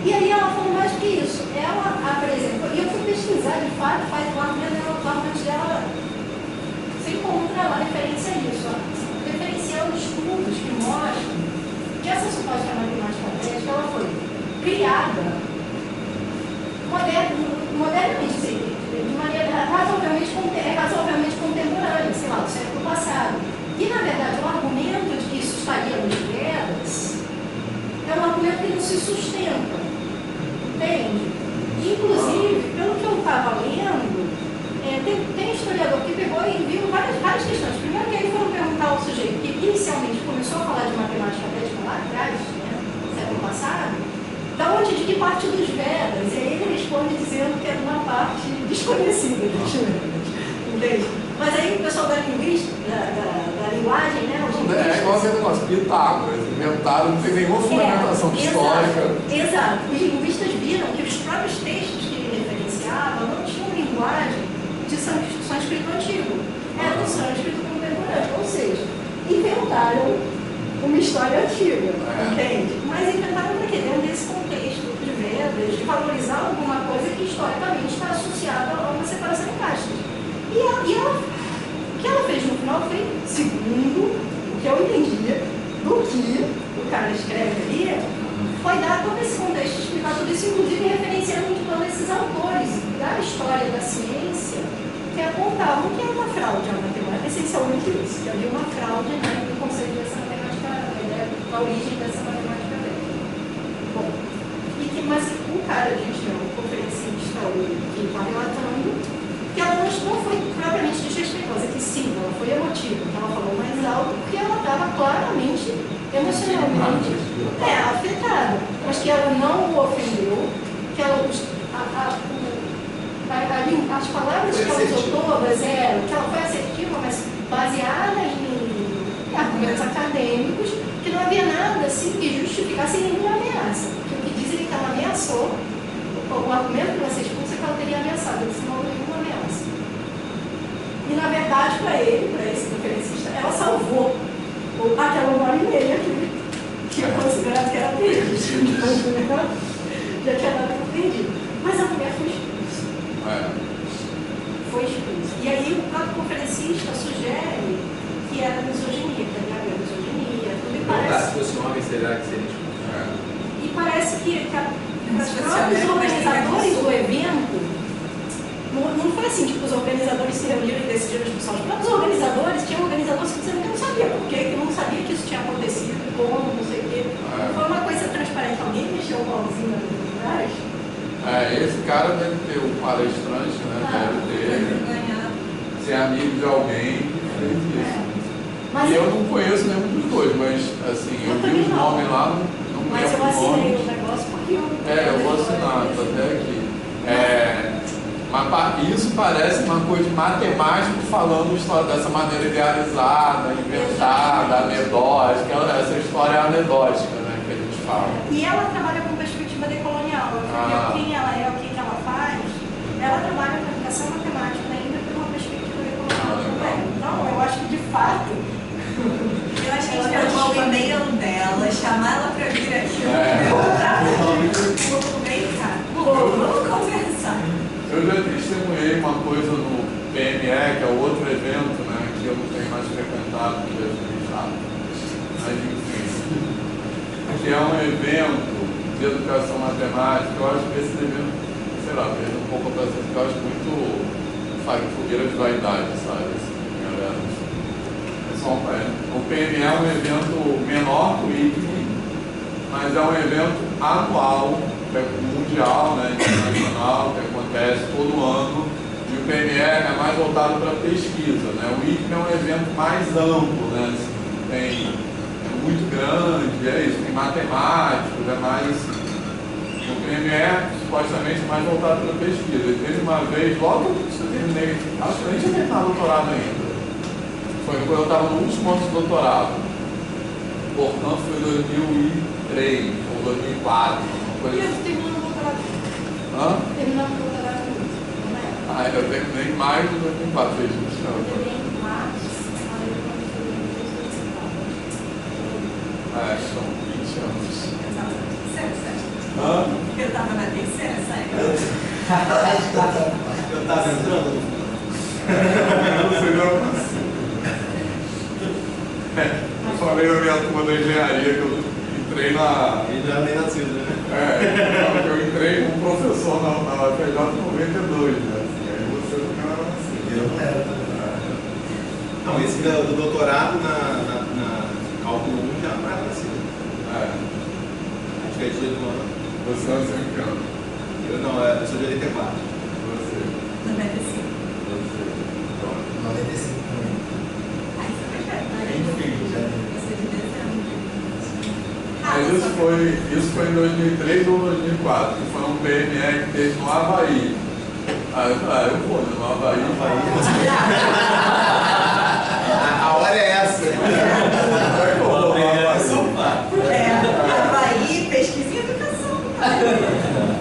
E aí ela falou mais do que isso. Ela apresentou, e eu fui pesquisar, de fato, faz lá no argumento dela, você encontra lá referência a isso. Referenciando estudos que mostram que essa suposta matemática védica, ela foi criada modernamente, de maneira razoavelmente contemporânea, sei lá, do século passado. E, na verdade, o argumento de que isso estaria nos Vedas é um argumento que não se sustenta. Entende? Inclusive, pelo que eu estava lendo, tem historiador que pegou e viu várias questões. Primeiro que aí foram perguntar ao sujeito que inicialmente começou a falar de matemática védica lá atrás, né, no século passado, de que parte dos Vedas? E aí ele responde dizendo que é de uma parte desconhecida dos Vedas. Entende? Mas aí o pessoal da linguística, da linguagem, né? É igual aquele negócio, Pitágoras, inventaram, não tem nenhuma fundamentação histórica. Exato. Os linguistas viram que os próprios textos que ele referenciava não tinham linguagem de sânscrito antigo. Era um sânscrito contemporâneo. Ou seja, inventaram uma história antiga, entende? Mas inventaram para quê? Dentro desse contexto de Vedas, de valorizar alguma coisa que historicamente está associada a uma separação de castas. E o que ela fez no final foi, segundo o que eu entendia, do que o cara escreve ali, foi dar todo esse contexto, explicar tudo isso, inclusive referenciando de todos esses autores da história da ciência que apontavam que era uma fraude a matemática, essencialmente isso, que havia uma fraude, né, no conceito dessa matemática, da origem dessa matemática velha. Bom, mas o cara, a gente é um conferencista que está relatando que ela não foi propriamente desrespeitosa, que sim, ela foi emotiva, que ela falou mais alto, porque ela estava claramente, emocionalmente afetada, mas que ela não o ofendeu, que ela, as palavras que ela usou todas eram, que ela foi assertiva, mas baseada em argumentos acadêmicos, que não havia nada assim que justificasse nenhuma ameaça, porque o que dizem é que ela ameaçou, o argumento que você expulsa é que ela teria ameaçado, ele não houve nenhuma ameaça. E na verdade, para esse conferencista, ela salvou aquela 1h30 que eu considerava que era perdida. Já tinha dado por perdido. Mas a mulher foi expulsa. Foi expulsa. E aí o próprio conferencista sugere que era misoginia, que havia misoginia, tudo e parece. Se fosse um homem, será que seria expulso? E parece que os próprios organizadores do evento, não foi assim, tipo, os organizadores se reuniram e decidiram expulsar. Os próprios organizadores, tinha um organizador simplesmente que não sabia por quê, que não sabia que isso tinha acontecido, como, não sei o quê. Foi uma coisa transparente. Alguém mexeu o pauzinho ali atrás? Esse cara deve ter um palestrante, né? Deve ter. Ser amigo de alguém que fez isso. E eu não conheço nenhum dos dois, mas assim, eu vi os nomes lá, não mas lembro eu assinei o o negócio porque eu vou assinar, tá até aqui. Isso parece uma coisa de matemático falando história dessa maneira idealizada, inventada, anedótica, essa história anedótica, né, que a gente fala. E ela trabalha com perspectiva decolonial, porque quem ela é, o que ela faz, ela trabalha com educação matemática ainda por uma perspectiva decolonial também. Então, eu acho que de fato. Eu acho que a gente vai tomar o e-mail dela, chamar ela pra vir aqui. Vem cá, vamos conversar. Eu já testemunhei uma coisa no PME, que é o outro evento, né, que eu não tenho mais frequentado, porque eu fui chato. Mas enfim, que é um evento de educação matemática. Eu acho que esse evento, sei lá, perde um pouco a paciência, porque eu acho muito fogueira de vaidade, sabe? Assim, galera. O PME é um evento menor que o ICME, mas é um evento anual, mundial, né, internacional, que acontece todo ano, e o PME é mais voltado para pesquisa, né? O ICME é um evento mais amplo, né? Assim, é muito grande, é isso, tem matemáticos, é mais assim. O PME supostamente é mais voltado para pesquisa. E teve uma vez, logo que eu terminei, acho que eu nem tinha terminado o doutorado ainda, foi quando eu estava no último ano de doutorado, portanto foi 2003 ou 2004. E eu terminando o doutorado. Hã? Terminando o doutorado muito. Eu terminei em maio de 2004, fez 20 anos. Eu terminei em março, aí eu comecei São 20 anos. Hã? Eu tava na terceira, saiu. Eu tava entrando. Você não. Eu falei na minha turma da engenharia que eu entrei na. Ele não era nem nascido, né? Eu entrei com um professor na UFRJ em 92, né? Aí você não era nascido. Eu não era. Não, esse do doutorado na cálculo 1 já não era nascido. Acho que é de 18 anos. Você nasceu em que ano? Eu sou de 84. Você. 95. Você. Pronto. 95 também. Ai, você vai ver. Enfim, já. Você de dezembro. Mas isso foi em 2003 ou 2004, que foi um PME que teve no Havaí. Eu vou, né? No Havaí. A hora é essa. Havaí, pesquisa e educação.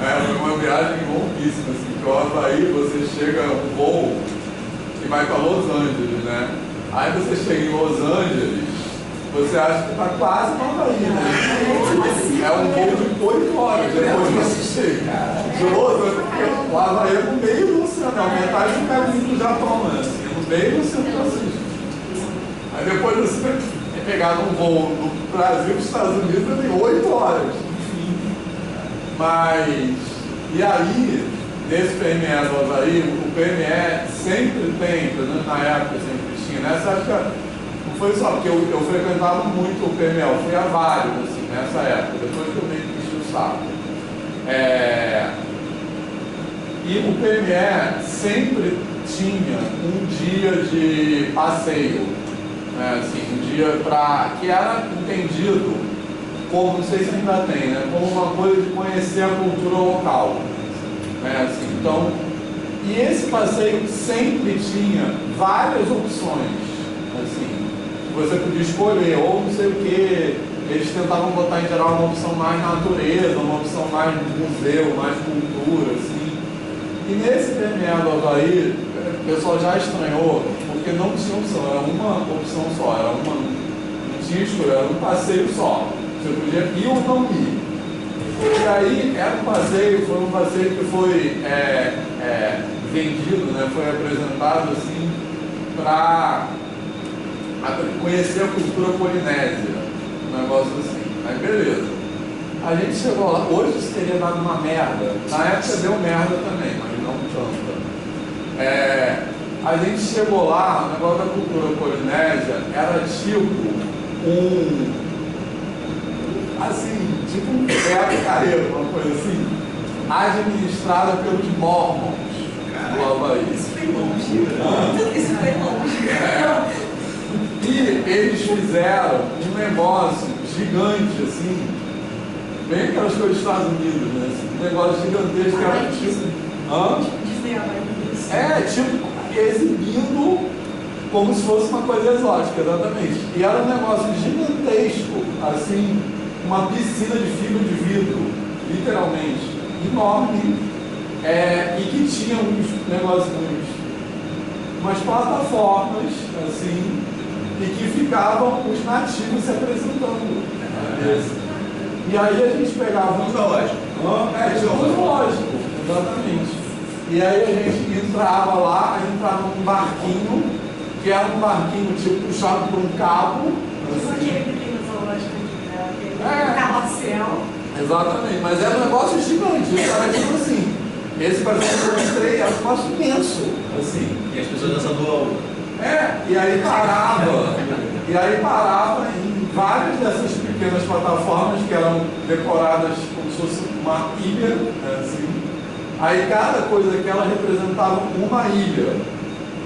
Foi uma viagem longuíssima, assim, porque o Havaí você chega um voo que vai para Los Angeles, né? Aí você chega em Los Angeles, você acha que está quase no Havaí, né? É um voo de 8 horas depois que você chega. De Los Angeles, porque o Havaí é no meio do oceano, metade do caminho do Japão, né? Assim, é no meio do Oceano Pacífico. Aí depois você é pegado um voo do Brasil para os Estados Unidos em 8 horas. Mas, e aí, nesse PME do Havaí, o PME sempre tem, pelo menos na época sempre tinha, nessa época, não foi só porque eu frequentava muito o PME, eu fui a vários, assim, nessa época, depois que eu meio que enchi o saco. E o PME sempre tinha um dia de passeio, né, assim, um dia que era entendido como, não sei se ainda tem, né, como uma coisa de conhecer a cultura local, né, assim, então, e esse passeio sempre tinha várias opções, assim, você podia escolher, ou não sei o que, eles tentavam botar em geral uma opção mais natureza, uma opção mais museu, mais cultura, assim, e nesse PME do Havaí, o pessoal já estranhou, porque não tinha opção, era uma opção só, não tinha escolha, era um passeio só. Você podia ir ou não ir. E aí, foi um passeio que foi vendido, né, foi apresentado assim, para conhecer a cultura polinésia. Um negócio assim. Aí, beleza. A gente chegou lá, hoje isso teria dado uma merda. Na época deu merda também, mas não tanta. A gente chegou lá, o negócio da cultura polinésia era tipo um Beto Carreiro, uma coisa assim, administrada pelos Mormons do Havaí. Isso foi longe. Isso foi longe. E eles fizeram um negócio gigante, assim, bem aquelas coisas dos Estados Unidos, né? Um negócio gigantesco que era tipo. dela. Isso. Tipo, exibindo como se fosse uma coisa exótica, exatamente. E era um negócio gigantesco, assim, uma piscina de fibra de vidro, literalmente, enorme, e que tinha uns negócios, umas plataformas, assim, e que ficavam os nativos se apresentando. E aí a gente pegava um zoológico. Tipo um zoológico, exatamente. E aí a gente entrava lá, entrava num barquinho, que era um barquinho tipo puxado por um cabo. Tipo aquele que tem no zoológico aqui, aquele carrossel. Exatamente, mas era um negócio gigante. Era tipo assim, esse barquinho que eu entrei era um negócio imenso, assim. E as pessoas dançando E aí parava em várias dessas pequenas plataformas que eram decoradas como se fosse uma ilha, assim. Aí cada coisa que ela representava uma ilha.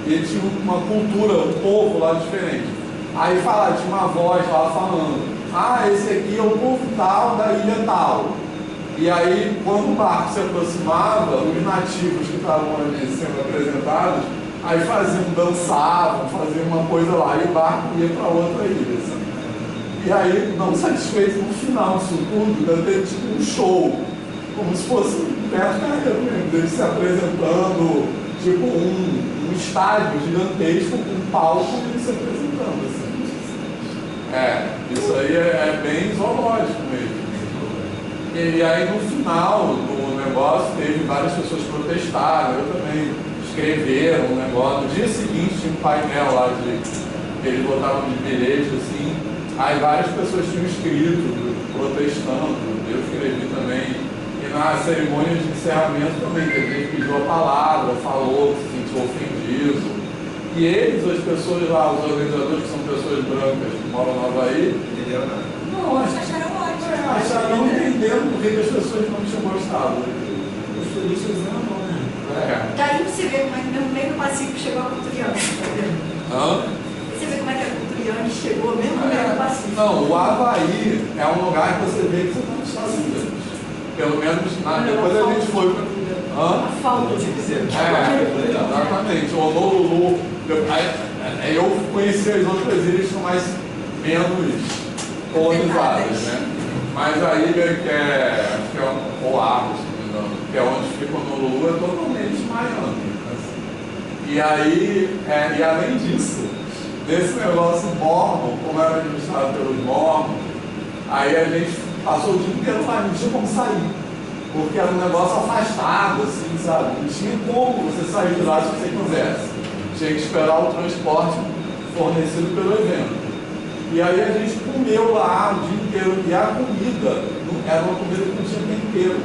E tinha uma cultura, um povo lá diferente. Aí tinha uma voz lá falando, esse aqui é o povo tal da ilha tal. E aí, quando o barco se aproximava, os nativos que estavam ali sendo apresentados, aí dançavam, faziam uma coisa lá, e o barco ia para outra ilha. Assim. E aí, não satisfeito, no final disso tudo, deve ter tipo um show, como se fosse um Beto Carreiro mesmo, deles se apresentando, tipo um estádio gigantesco com um palco e eles se apresentando. Assim. Isso aí é bem zoológico mesmo. E aí no final do negócio teve várias pessoas que protestaram, eu também, escreveram um negócio. No dia seguinte tinha um painel lá que eles botavam de bilhete assim, aí várias pessoas tinham escrito, protestando, eu escrevi também. E na cerimônia de encerramento também, que a gente pediu a palavra, falou que se sentiu ofendido. E eles, as pessoas lá, os organizadores, que são pessoas brancas que moram no Havaí, não entenderam nada. Não, Acharam ótimo. Acharam não entendendo por que as pessoas não tinham gostado. Os turistas amam, né? Daí você vê como é que no meio do Pacífico chegou a Culturiane, tá vendo? Você vê como é que a Culturiane chegou mesmo no meio do Pacífico. Não, o Havaí é um lugar que você vê que você está nos Estados Unidos. Pelo menos depois a gente foi para. A falta de exatamente. O Honolulu. Eu conheci as outras ilhas que são menos colonizadas, né? Mas a ilha que é Oahu, se não me engano, que é onde fica o Honolulu, é totalmente Miami. Assim. E aí, e além disso, desse negócio mormon, como era administrado pelos mormons, aí a gente passou o dia inteiro lá, não tinha como sair. Porque era um negócio afastado, assim, sabe? Não tinha como você sair de lá se você quisesse. Tinha que esperar o transporte fornecido pelo evento. E aí a gente comeu lá o dia inteiro. E a comida era uma comida que não tinha tempero.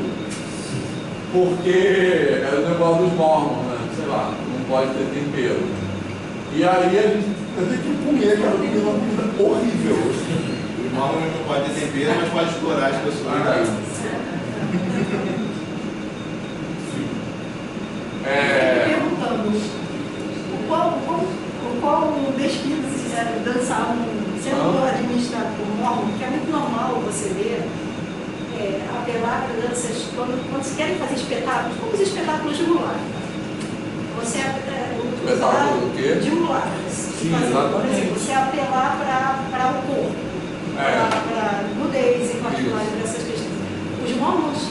Porque era o negócio dos mormons, né? Sei lá, não pode ter tempero. E aí a gente teve que comer aquela comida, uma comida horrível. O mormon não pode ter tempero, mas pode explorar as pessoas. Perguntando qual desfile dançavam sendo administrado por mormon, que é muito normal você ver apelar para danças quando se querem fazer espetáculos, como os espetáculos de mulher. Você espetáculo do quê? De mulher. Sim, exatamente. Você apelar para o corpo, para nudez em particular, para essas questões. Os mormons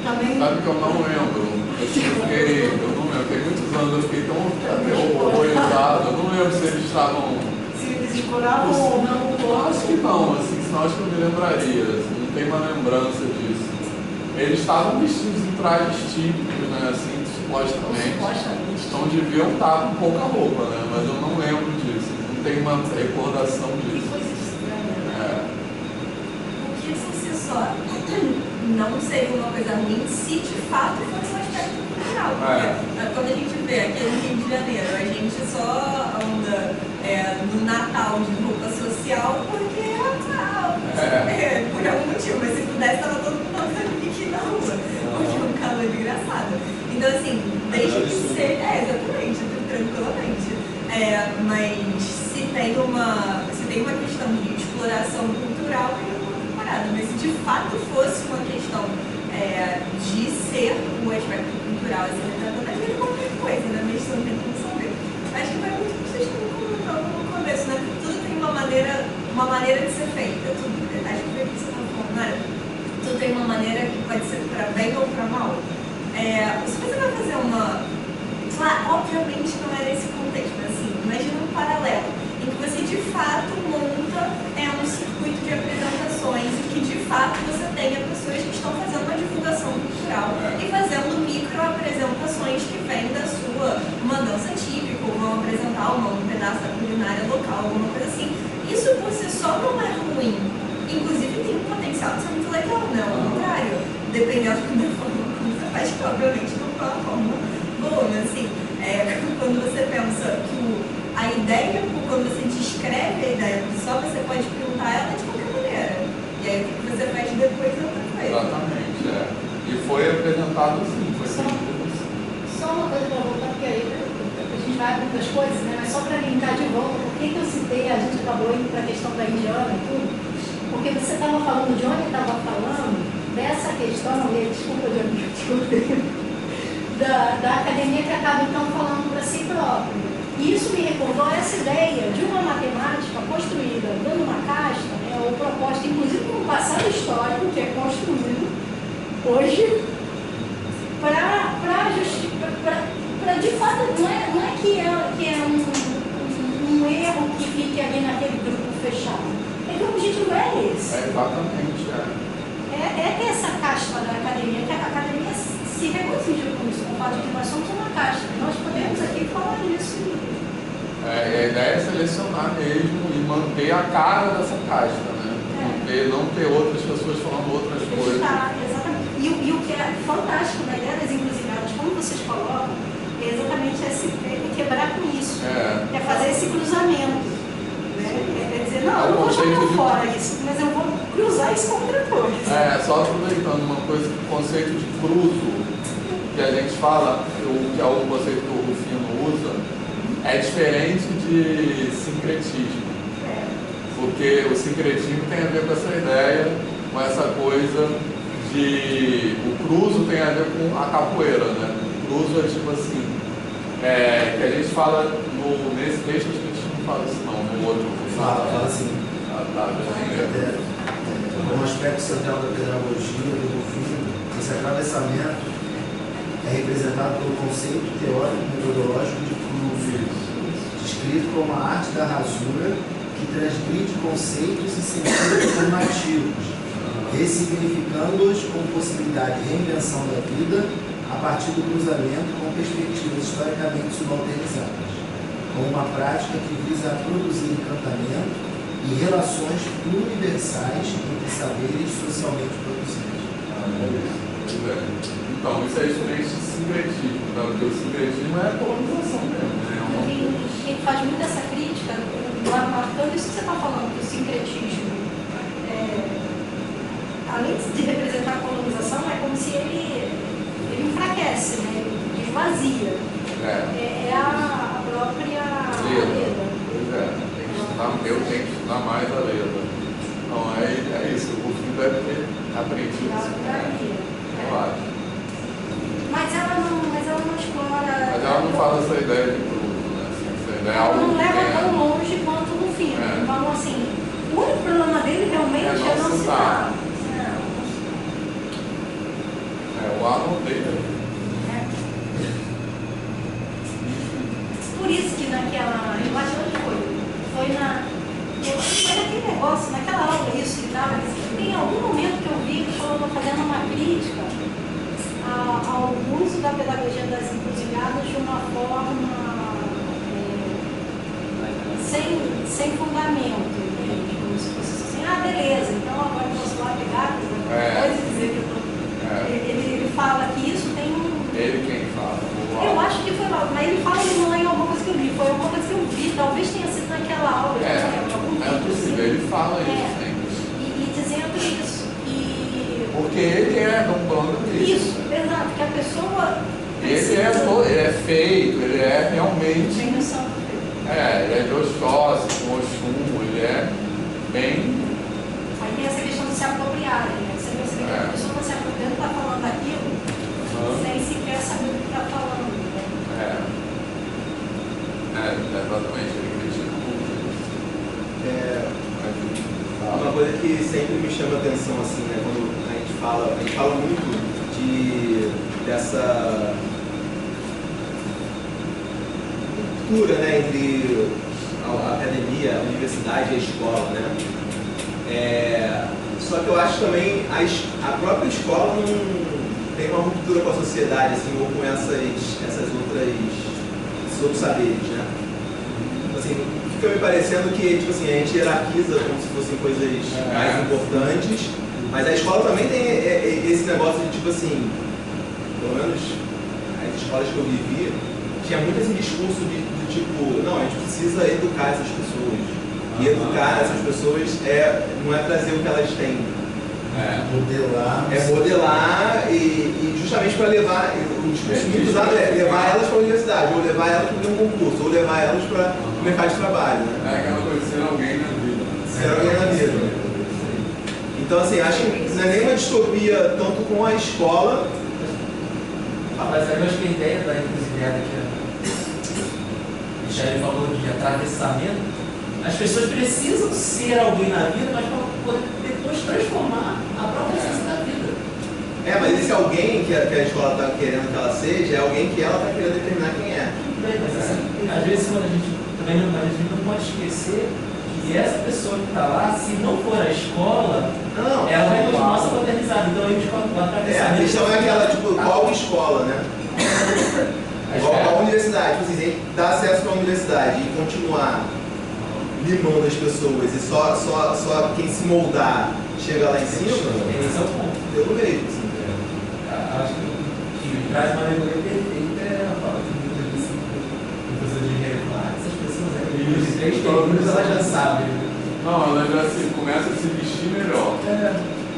também. Sabe que eu não lembro. Eu não lembro, tem muitos anos eu fiquei tão horrorizado, eu não lembro se eles estavam. Se eles exploravam ou não. Eu acho que não, assim, senão acho que eu me lembraria, assim, não tem uma lembrança disso. Eles estavam vestidos em trajes típicos, né, assim, supostamente. Então deviam estar com pouca roupa, né, mas eu não lembro disso, não tenho uma recordação disso. Que coisa estranha. Porque se só não seria uma coisa ruim se de fato fosse um aspecto cultural. Porque quando a gente vê aqui no Rio de Janeiro, a gente só anda no Natal de roupa social porque por algum motivo, mas se pudesse estava todo mundo andando biquíni na rua, porque é um calor engraçado. Então assim, deixa de ser, exatamente, tranquilamente. Mas se tem uma questão de exploração cultural, mas se de fato fosse uma questão de ser o aspecto cultural, cultural, assim, tratando às vezes qualquer coisa, né? Mas você não tem como saber. Acho que vai muito do que vocês estão comentando no começo, né? Tudo tem uma maneira de ser feita. Tudo, acho que foi o que você estava falando, né? Tudo tem uma maneira que pode ser para bem ou para mal. Se você vai fazer uma... Claro, obviamente não é nesse contexto, mas assim, imagina um paralelo em que você de fato monta um circuito de apresentações e que de fato você tenha pessoas que estão fazendo uma divulgação cultural e fazendo micro apresentações que vêm da uma dança típica, ou vão apresentar um pedaço da culinária local, alguma coisa assim. Isso por si só não é ruim. Inclusive tem um potencial de ser muito legal, né? Ao contrário, dependendo da forma como você faz, que obviamente não foi uma forma boa, mas assim, quando você pensa que a ideia, quando você descreve a ideia, só você pode perguntar ela de qualquer maneira. E aí o que você faz depois é outra coisa. Exatamente, E foi apresentado assim, foi sentido assim. Só uma coisa para voltar, porque aí a gente vai para outras coisas, né? Mas só para linkar de volta, por que eu citei, a gente acabou indo para a questão da Indiana e tudo? Porque você estava falando, o Johnny estava falando dessa questão, e desculpa, Johnny, da academia que acaba então falando para si própria. E isso me recordou essa ideia de uma matemática construída dando uma casta, ou proposta, inclusive com um passado histórico que é construído hoje, para de fato, não é que é um erro que fique ali naquele grupo fechado. É que o objetivo é esse. Exatamente, É ter essa casta da academia, que a academia se regozija com isso, com o fato de que nós somos uma casta. Nós podemos aqui falar isso. A ideia é selecionar mesmo e manter a cara dessa casta, né? Não ter outras pessoas falando outras coisas. Exatamente. E o que é fantástico na ideia das encruzilhadas, como vocês colocam, é exatamente quebrar com isso. É fazer esse cruzamento. É dizer, não, eu não vou jogar fora isso, mas eu vou cruzar isso com outra coisa. Só aproveitando uma coisa, o conceito de cruzo, que a gente fala, que é o conceito que o Rufino usa, é diferente de sincretismo. Porque o sincretismo tem a ver com essa ideia, com essa coisa de... O cruzo tem a ver com a capoeira, né? O cruzo é tipo assim, que a gente fala nesse texto, a gente não fala isso não, no outro. Fala assim. Um aspecto central da pedagogia do Rufino, esse atravessamento é representado pelo conceito teórico metodológico de cruzo, descrito como a arte da rasura que transgride conceitos e sentidos normativos, ressignificando-os com possibilidade de reinvenção da vida a partir do cruzamento com perspectivas historicamente subalternizadas, como uma prática que visa produzir encantamento e relações universais entre saberes socialmente produzidos. Então, isso é diferente de sincretismo, tá? Porque o sincretismo é a colonização mesmo, né? Quem faz muito essa crítica, marcando isso que você está falando, que o sincretismo, além de representar a colonização, é como se ele enfraquece, né? Ele esvazia. É a própria Leda. Pois é. Eu tenho que estudar mais a Leda. Então, é isso. O Rufino deve ter aprendido isso. Eu acho. Mas ela não explora... Mas ela não fala essa ideia de cruzo, né? Essa ideia ela não leva tão longe quanto o Rufino. Então, assim, o único problema dele realmente é não citar. O Arnold dele. Por isso que naquela... Eu acho que foi naquele negócio, naquela aula isso e tal, tem algum momento que eu vi que falando, fazendo uma crítica ao uso da pedagogia das encruzilhadas de uma forma sem fundamento, entende? Como se fosse assim, beleza, então agora eu posso lá pegar coisa e dizer que eu tô... Ele fala que isso tem um... Ele quem fala? Eu acho que foi lá, mas ele fala que não é alguma coisa que eu vi, foi alguma coisa que eu vi, talvez tenha sido naquela aula, possível, ele fala isso sempre. E dizendo isso. Porque ele é um plano disso. Isso, exato, que a pessoa. Ele é feito, ele é realmente. Tem noção do feito. Ele é de Oxóssi, com Oxum, ele é bem. Aí tem essa questão de se apropriar, né? Você percebe que a pessoa está se apropriando, está falando aquilo, sem sequer saber coisa que sempre me chama a atenção, assim, né? Quando a gente fala muito dessa ruptura, né, entre a academia, a universidade e a escola, né? Só que eu acho também a própria escola não tem uma ruptura com a sociedade, assim, ou com esses outros saberes, né? Assim, fica me parecendo que, tipo assim, a gente hierarquiza como se fossem coisas mais importantes, mas a escola também tem esse negócio de, tipo assim, pelo menos as escolas que eu vivi, tinha muito esse discurso do tipo, não, a gente precisa educar essas pessoas. E educar essas pessoas não é trazer o que elas têm. Modelar. É modelar e justamente para levar, o discurso muito usado é levar elas para a universidade, ou levar elas para um concurso, ou levar elas para o mercado de trabalho. Né? É aquela coisa de ser alguém na vida. Ser alguém na vida. Então, assim, acho que não é nenhuma distopia tanto com a escola. Mas eu acho que a ideia da encruzilhada que a Michele falou de atravessamento, as pessoas precisam ser alguém na vida, mas para poder depois transformar a própria essência da vida. Mas esse alguém que a escola está querendo que ela seja, é alguém que ela está querendo determinar quem é. Bem, mas assim, às vezes quando a gente não pode esquecer que essa pessoa que está lá, se não for a escola, ela vai continuar se paternizada. Então aí o atravessamento. A questão é aquela, tipo, qual escola, né? Qual universidade? Tipo assim, dar acesso para a universidade e continuar limando as pessoas e só quem se moldar chega lá em cima, esse é o ponto. eu não vejo. Assim. Acho que traz uma alegoria perfeita a fala que muitas vezes professor de regular, essas pessoas livros de 3 minutos elas já sabem. Não, ela já começa a se vestir melhor.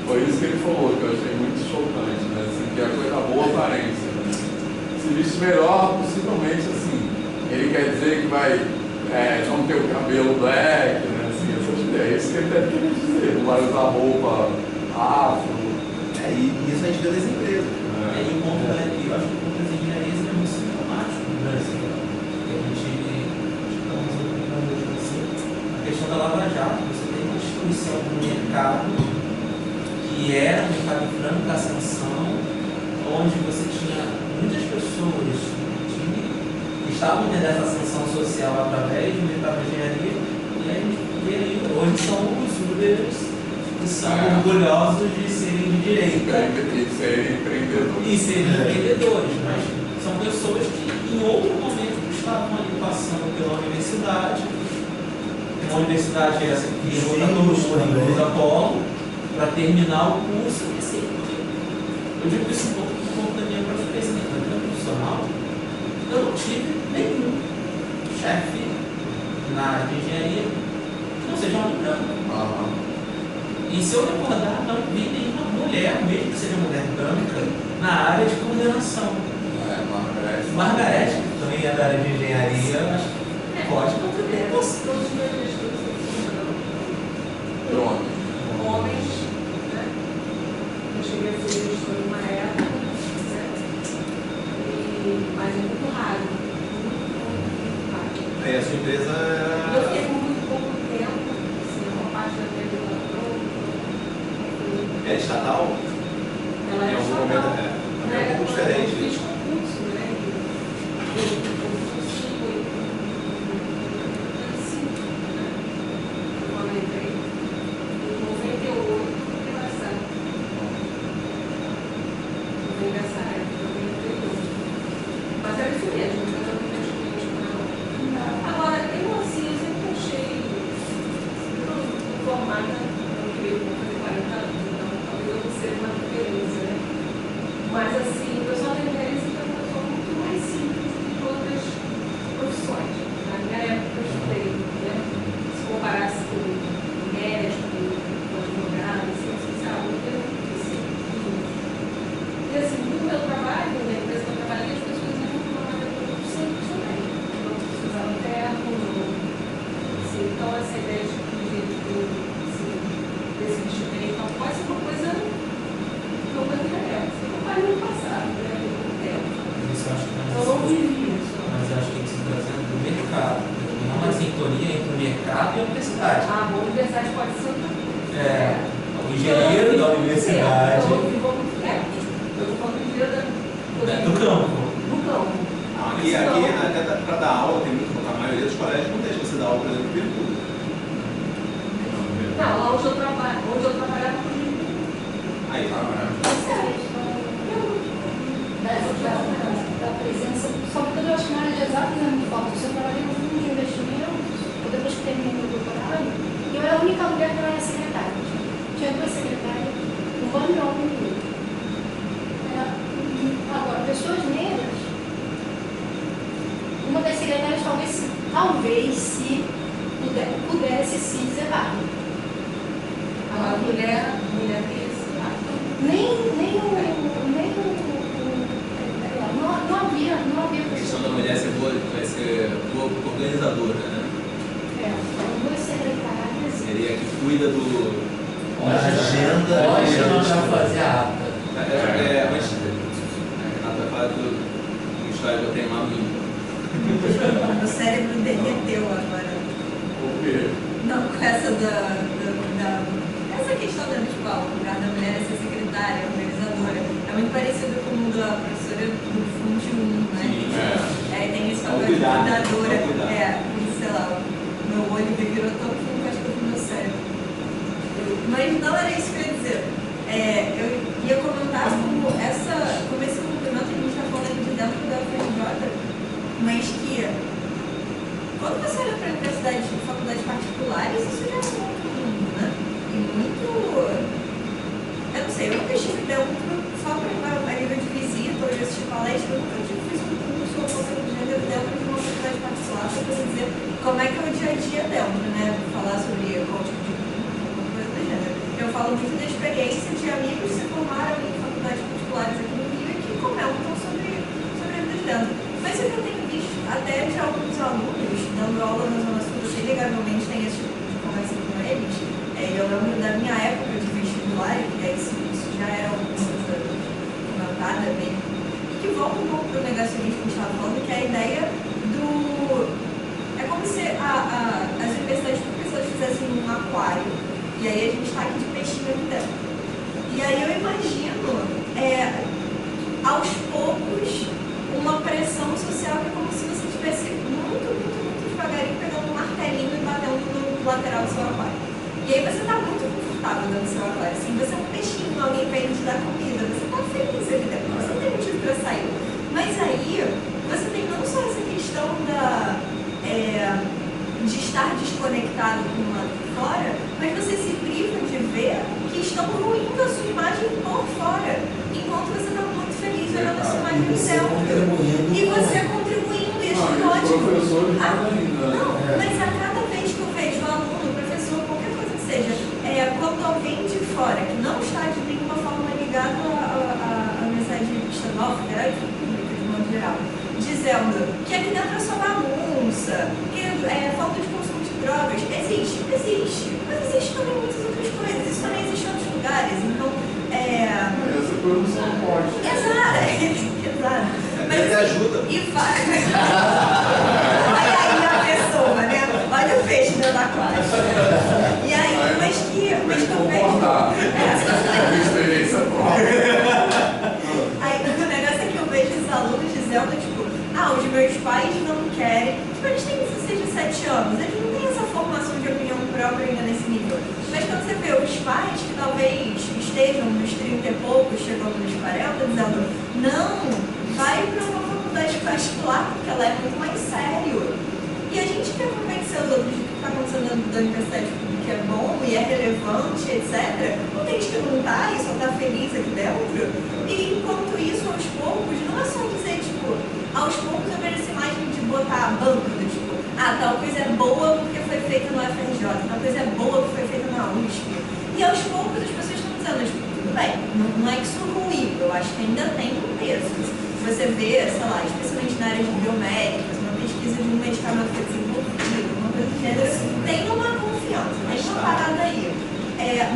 Foi isso que ele falou, que eu achei muito chocante, né? Assim, que é a coisa boa aparência. Né? Se vestir melhor, possivelmente, assim, ele quer dizer que vai não ter o cabelo black, né? Assim, essas ideias. É isso que ele deve querer dizer. Não vai usar roupa afro. E isso a gente vê nas empresas. E o ponto eu acho que o ponto das engenharias é muito sintomático no Brasil. A gente estamos lembrando assim, a questão da Lava Jato, você tem uma destruição do mercado que era um mercado em franca ascensão, onde você tinha muitas pessoas que estavam tendo essa ascensão social através do mercado de engenharia, e aí hoje são os Ubers que são orgulhosos de serem de direita. E serem empreendedores, mas são pessoas que em outro momento estavam ali passando pela universidade, uma universidade essa que botar todo mundo em Cruz Apolo, para terminar o curso. E assim, eu digo isso um pouco da minha própria experiência profissional. Eu não tive nenhum chefe na área de engenharia que não seja homem branco. E se eu recordar, não vi nenhuma mulher, mesmo que seja mulher branca, na área de coordenação. Margarete, que também é da área de engenharia, acho que pode contribuir. Todos os meus estudos foram homens, né? Eu cheguei a ser gestor numa época, certo? Mas é muito raro. Muito raro. Aí a sua empresa Eu fiquei por muito pouco tempo, assim, uma parte da minha vida é estatal? ela Em é algum estatal. momento é um pouco diferente. Eu fiz concurso, né? Eu fui quando eu entrei, em 98, foi engraçado. Foi nessa época, eu entrei. Mas era isso mesmo, eu não tinha experiência com ela. Agora, eu assim, eu sempre achei, formada, eu queria fazer 40 anos, então talvez eu não seja uma referência, né? Mas assim, o pessoal da referência é uma pessoa muito mais simples do que outras profissões. Na minha época eu estudei, né? Se comparasse com médico, com advogado, ciência social, eu tenho muito simples. E assim, no meu trabalho, na empresa que eu trabalhei, as pessoas iam para uma maneira muito simples também. Não precisavam terno, assim, então essa ideia de desse vestimento, então pode ser uma coisa direta. Você não vai no passado, né? No tempo. Isso eu acho que Eu não vivi isso. Mas eu acho que isso está trazendo do mercado. Não uma sintonia entre o mercado e a universidade. A universidade pode ser outra coisa. O engenheiro da universidade. Eu estou falando do engenheiro Do campo. do campo. E aqui, até para dar aula, tem muito, a maioria dos colégios não deixa você dar aula, por exemplo, de pergunta. Não, lá onde eu trabalhava com Aí, Da presença, sobretudo eu acho que na área de exatas é muito forte. Eu trabalhei no fundo de investimentos, depois que terminei meu doutorado, e eu era a única mulher que não era secretária. Tinha 2 secretárias, um bando de homem e outro. Agora, pessoas negras, uma das secretárias talvez se pudesse se dizer vaga. a mulher tem esse lado. Não havia a questão da mulher vai ser boa organizadora, né? Foram 2 secretárias. Seria a que cuida do... agenda. Ótima para fazer a ata. Mas a Renata fala do história que eu tenho lá no... Meu cérebro derreteu agora. O quê? Não, com essa essa questão da tipo, o lugar da mulher é ser secretária, organizadora. É muito parecido com o da professora do Fundo 1, né? Sim, Tem esse papel de cuidadora. Sei lá, meu olho virou tão fundo que acho que eu vi meu cérebro. Mas não era isso que eu ia dizer. Eu ia comentar como esse complemento que a gente está falando de dentro da UFRJ, mas que quando você olha para universidades e faculdades particulares, isso já é um outro mundo, né? E muito... Eu não sei, eu nunca estive dentro, só para nível de visita ou de assistir palestra, eu nunca fiz um curso ou qualquer de gênero dentro de uma faculdade particular para você dizer como é que é o dia a dia dentro, né? Falar sobre qual tipo de alguma coisa do gênero. Eu falo muito da experiência de amigos que se formaram em faculdades particulares aqui no Rio e que comentam sobre a vida de dentro. Mas o que eu tenho visto, até de alguns alunos dando aula na Zona Sul, você legalmente tem esse tipo de conversa com eles. Eu lembro da minha época de vestibular, que isso já era uma coisa comentada mesmo, e que volta um pouco para o negacionismo que a gente estava falando, que é a ideia do... É como se as universidades públicas fizessem um aquário, e aí a gente está aqui de peixinho aqui dentro. E aí eu imagino, aos poucos, uma pressão social que é como se você estivesse muito devagarinho pegando um martelinho e batendo no lateral do seu aquário. E aí você está muito confortável dentro do seu aquário. Assim, você é um peixinho, alguém vem te dar comida, você está feliz ali dentro, você não tem motivo para sair. Mas aí, você tem não só essa questão de estar desconectado com o lado de fora, mas você se priva de ver que estão ruindo a sua imagem por fora, enquanto você está muito feliz olhando a sua imagem no céu. E você contribuindo, e isso é ótimo. Professores mais ainda. Não, mas a cada vez que eu vejo um aluno, professor, qualquer coisa que seja, quando alguém de fora, que não está de nenhuma forma ligado à mensagem estadual, federal e pública, de modo geral, dizendo que aqui dentro é só bagunça, que falta de consumo de drogas, existe, mas existe também muitas outras coisas, isso também existe em outros lugares, então... Essa produção pode. Exato. Mas ajuda. E vai. Olha aí a pessoa, né? Olha o peixe dentro da aquário. E aí, mas que eu vejo. Experiência própria. Aí o negócio é que eu vejo esses alunos dizendo, tipo, os meus pais não querem. Tipo, eles têm 16, 17 anos, eles não têm essa formação de opinião própria ainda nesse nível. Mas quando você vê os pais que talvez estejam nos 30 e poucos, chegando nos 40, dizendo, não, vai para uma faculdade particular, porque ela é muito mais sério. E a gente quer convencer os outros de que o que está acontecendo dentro da universidade pública é bom e é relevante, etc. Não tem que não estar e só está feliz aqui dentro. E enquanto isso, aos poucos, não é só dizer, tipo, aos poucos eu vejo essa imagem de botar a banca do tipo, tal coisa é boa porque foi feita no FRJ, tal coisa é boa porque foi feita na USP. E aos poucos as pessoas estão dizendo, tipo, tudo bem, não é que isso ruim, eu acho que ainda tem um peso. Se você vê, sei lá, especialmente na área de biomédicas, uma pesquisa de um medicamento que é desenvolvido, uma coisa do gênero, tem uma confiança, tem uma parada aí.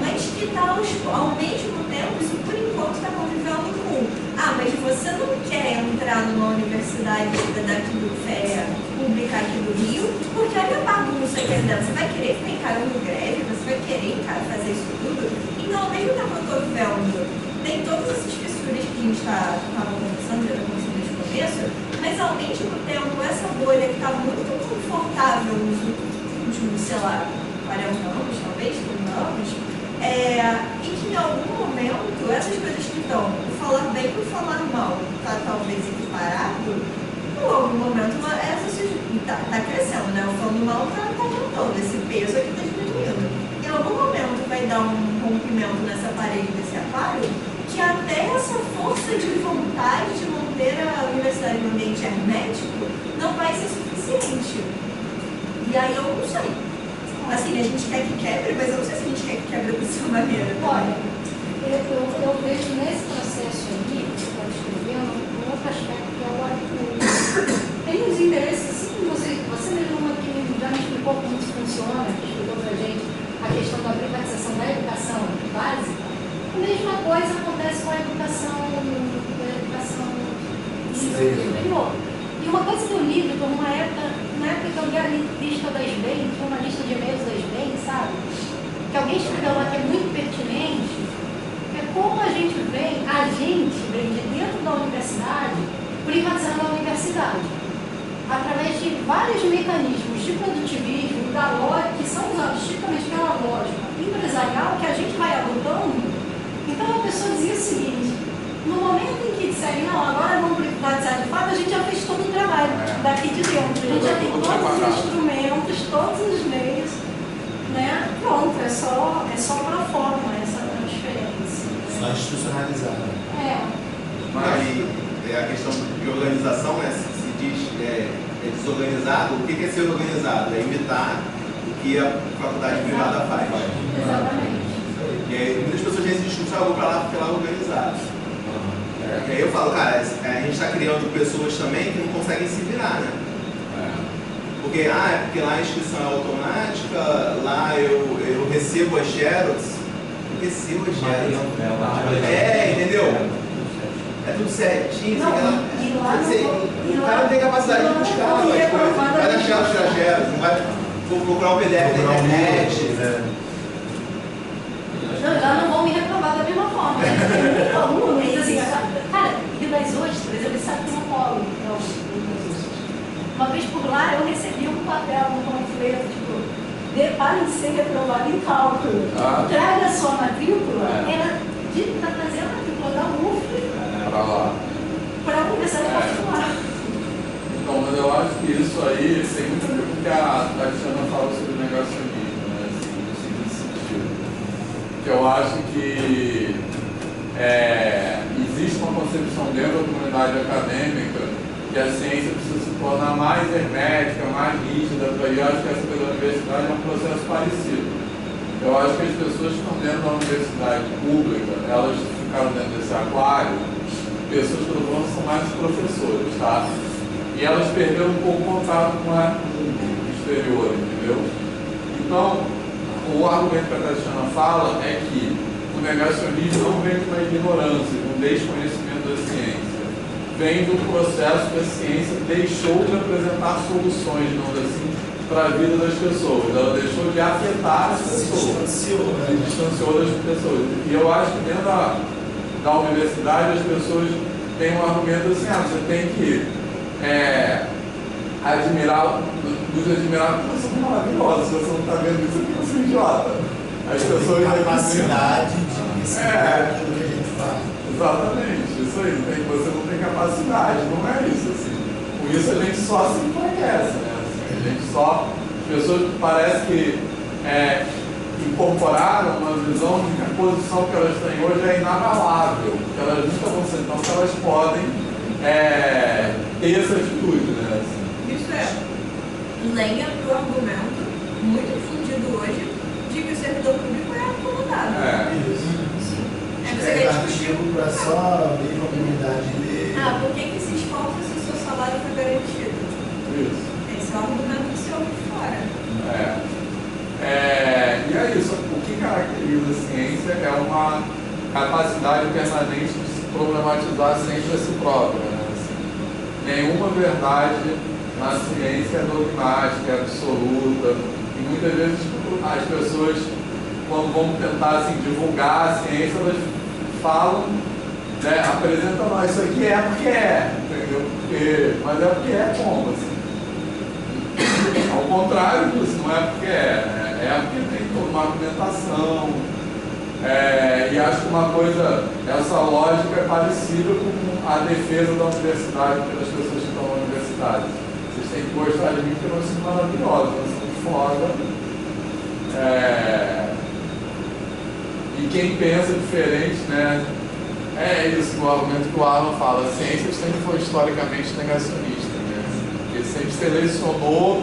Mas que está ao mesmo tempo, isso por enquanto está convivendo com mas você não quer entrar numa universidade pública aqui do Rio, porque olha a bagunça que é dentro. Você vai querer ficar encarando greve, você vai querer, cara, fazer isso tudo. Então, ao mesmo tempo que eu tô vendo, tem todas essas fissuras que a gente estava conversando, já conversando desde o começo, mas ao mesmo tempo, essa bolha que está muito confortável nos últimos, sei lá, 40 anos, talvez, 30 anos, e que em algum momento, essas coisas que estão, o falar bem e o falar mal, tá talvez equiparado, em algum momento, tá crescendo, né? O falando mal tá aumentando, esse peso aqui tá diminuindo. Em algum momento vai dar um rompimento nessa parede desse aquário, que até essa força de vontade de manter a universidade no ambiente hermético não vai ser suficiente. E aí eu não sei. Assim, a gente quer que quebre, mas eu não sei se a gente quer que quebre dessa maneira. Olha, eu vejo nesse processo aí, que você está descrevendo, um outro aspecto que é o apoio. Tem uns interesses, assim, você mesmo aqui já me explicou como isso funciona, explicou pra gente a questão da privatização da educação básica. A mesma coisa acontece com a educação superior. E uma coisa que eu li, por uma época, na época que eu li a lista das bens, tinha uma lista de e-mails das bens, sabe? Que alguém escreveu lá que é muito pertinente, é como a gente vem de dentro da universidade, privatizando a universidade. Através de vários mecanismos de produtivismo, da lógica, que são usados tipicamente pela lógica empresarial, que a gente vai adotando. Então a pessoa dizia o seguinte: no momento em que disserem, não, agora vamos privatizar de fato, a gente já fez todo o trabalho daqui de dentro. A gente já tem todos os instrumentos, todos os meios, né? Pronto, é só pro forma essa transferência. Só institucionalizado. Mas a questão de organização, né? Se diz desorganizado, o que é ser organizado? É imitar o que a faculdade privada faz. Exatamente. E aí muitas pessoas têm esse discurso, eu vou pra lá porque lá é organizado. E aí eu falo, cara, a gente está criando pessoas também que não conseguem se virar, né? Porque lá a inscrição é automática, lá eu recebo as xerox, eu recebo as xerox. Entendeu? É tudo certinho, Não, o cara não tem capacidade de buscar, vai deixar os xerox, não vai procurar um PDF na internet. Já não vão me reprovar da mesma forma. Mas assim, cara, Rio das Ostras, ele sabe que não colo. Uma vez por lá eu recebi um papel, um panfleto, tipo, para de ser reprovado em cálculo. Traga sua matrícula, era para trazer a matrícula da UF para a Universidade Particular. Então, mas eu acho que isso aí tem muito a ver com o que a Tatiana fala sobre negacionismo, né? Assim, no seguinte sentido. Que eu acho que existe uma concepção dentro da comunidade acadêmica que a ciência precisa se tornar mais hermética, mais rígida, e eu acho que essa coisa da universidade é um processo parecido. Eu acho que as pessoas que estão dentro da universidade pública, elas ficaram dentro desse aquário, pessoas que eu são mais os professores, tá? E elas perderam um pouco o contato com o mundo exterior, entendeu? Então, o argumento que a Tatiana fala é que o negacionismo não vem de uma ignorância, de um desconhecimento da ciência. Vem do processo que a ciência deixou de apresentar soluções, digamos assim, para a vida das pessoas. Ela deixou de afetar as pessoas. Se distanciou das pessoas. E eu acho que dentro da universidade as pessoas têm um argumento assim, você tem que nos admirar, porque você é maravilhosa, se você não está vendo isso aqui, você é idiota. As pessoas têm capacidade de perceber aquilo que a gente faz. Exatamente, isso aí, você não tem capacidade, não é isso assim. Com isso a gente só se enfraquece, né? Assim, a gente só, as pessoas parece que incorporaram uma visão de que a posição que elas têm hoje é inabalável, que elas nunca vão ser, então que elas podem ter essa atitude, né? Assim. Isso lenha para o argumento, muito difundido hoje, de que o servidor público é acomodado. É artigo para só a mesma comunidade ler. Por que se esforça se o seu salário foi garantido? Isso. Esse é o argumento que se ouve fora. E é isso, o que caracteriza a ciência é uma capacidade permanente de se problematizar sempre a si própria. Né? Assim, nenhuma verdade na ciência é dogmática, é absoluta, e muitas vezes as pessoas quando vão tentar assim, divulgar a ciência, elas falam, né, apresentam, não, isso aqui é porque é, entendeu? Mas é porque é como, assim. Ao contrário disso, não é porque é porque tem toda uma argumentação. E acho que uma coisa, essa lógica é parecida com a defesa da universidade pelas pessoas que estão na universidade. Vocês têm que gostar de mim porque eu não sou maravilhosa, eu sou foda. E quem pensa diferente, né? É isso, o argumento que o Alan fala, a ciência sempre foi historicamente negacionista, né? Porque sempre selecionou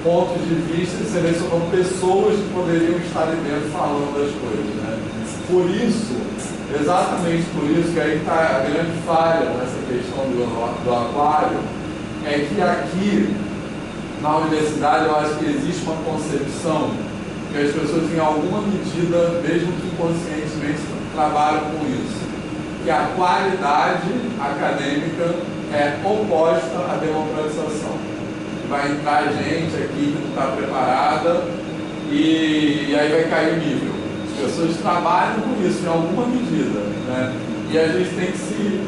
pontos de vista e selecionou pessoas que poderiam estar ali dentro falando das coisas, né? Por isso, exatamente por isso, que aí está a grande falha nessa questão do aquário, é que aqui na universidade eu acho que existe uma concepção que as pessoas em alguma medida, mesmo que inconscientemente, trabalham com isso, que a qualidade acadêmica é oposta à democratização. Vai entrar gente aqui que não está preparada e aí vai cair o nível. As pessoas trabalham com isso em alguma medida, né? E a gente tem que se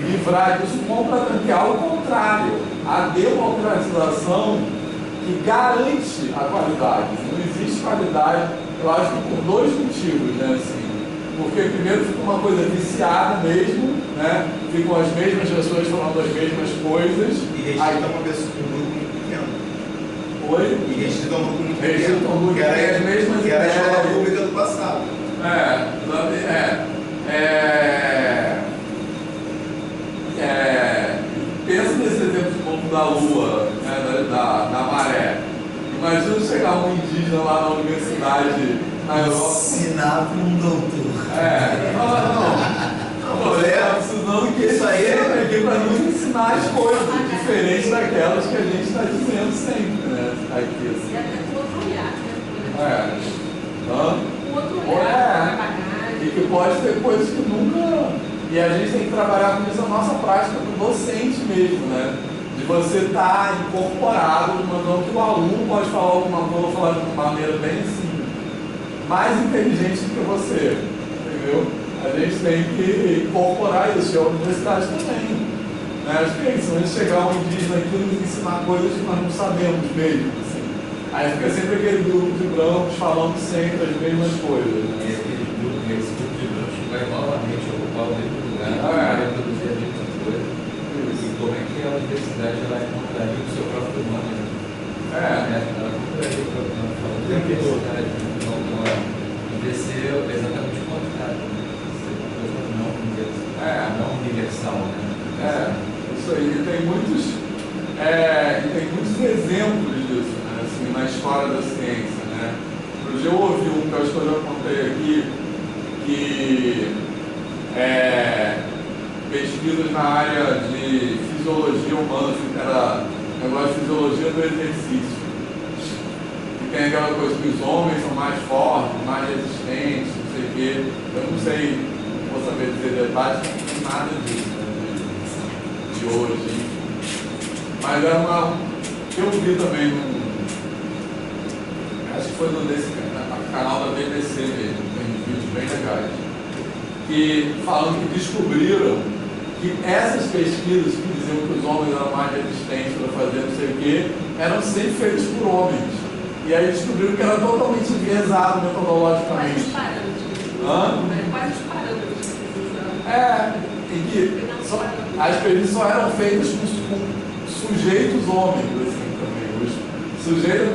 livrar disso completamente, que é ao contrário. A democratização que garante a qualidade. Não existe qualidade, eu acho que por dois motivos, né? Assim, porque primeiro fica uma coisa viciada mesmo, né? Ficam as mesmas pessoas falando as mesmas coisas. E restrita uma pessoa, um grupo muito pequeno. Oi? E restrita um grupo muito Restrita pequeno. um grupo Que era as mesmas que era a escola ideias. pública do passado. Pensa nesse exemplo de ponto da lua, né, da maré. Imagina chegar um indígena lá na universidade na Europa. Ensinar para um doutor. Não, precisando que isso aí é aqui para nos ensinar as coisas diferentes daquelas que a gente está dizendo sempre, né? Aqui, assim. E até com outro olhar, né? Com outro olhar, com bagagem. E que pode ter coisas que nunca. E a gente tem que trabalhar com isso na nossa prática do docente mesmo, né? De você estar incorporado, de maneira que o aluno pode falar alguma coisa, ou falar de uma maneira bem assim, mais inteligente do que você, entendeu? A gente tem que incorporar isso, e a universidade também. Né? Acho que é isso, a gente chegar um indígena aqui e nos ensinar coisas que nós não sabemos mesmo. Assim. Aí fica sempre aquele grupo de brancos falando sempre as mesmas coisas. Né? E esse grupo de brancos vai novamente ocupar o mesmo lugar, vai produzir a mesma coisa. E como é que a universidade ela encontraria o seu próprio nome? Né? Ela encontraria o próprio nome. Falando da universidade, devia ser exatamente o contrário. Não universal, né? Isso aí. E tem muitos exemplos disso, né? Assim, na história da ciência, né? Hoje eu ouvi um que eu acho que eu já contei aqui, que pesquisas na área de fisiologia humana, assim, que era negócio de fisiologia do exercício. E tem aquela coisa que os homens são mais fortes, mais resistentes, não sei o quê. Eu não sei, não vou saber dizer detalhes, não tem nada disso, né, de hoje. Mas era uma que eu vi também acho que foi no canal da BBC mesmo, tem vídeos bem legais, que falando que descobriram que essas pesquisas que diziam que os homens eram mais resistentes para fazer não sei o quê, eram sempre feitas por homens. E aí descobriram que era totalmente enviesado metodologicamente. Quais os parâmetros? Quais os parâmetros que e que as pesquisas só eram feitas com sujeitos homens, assim, também. Os sujeitos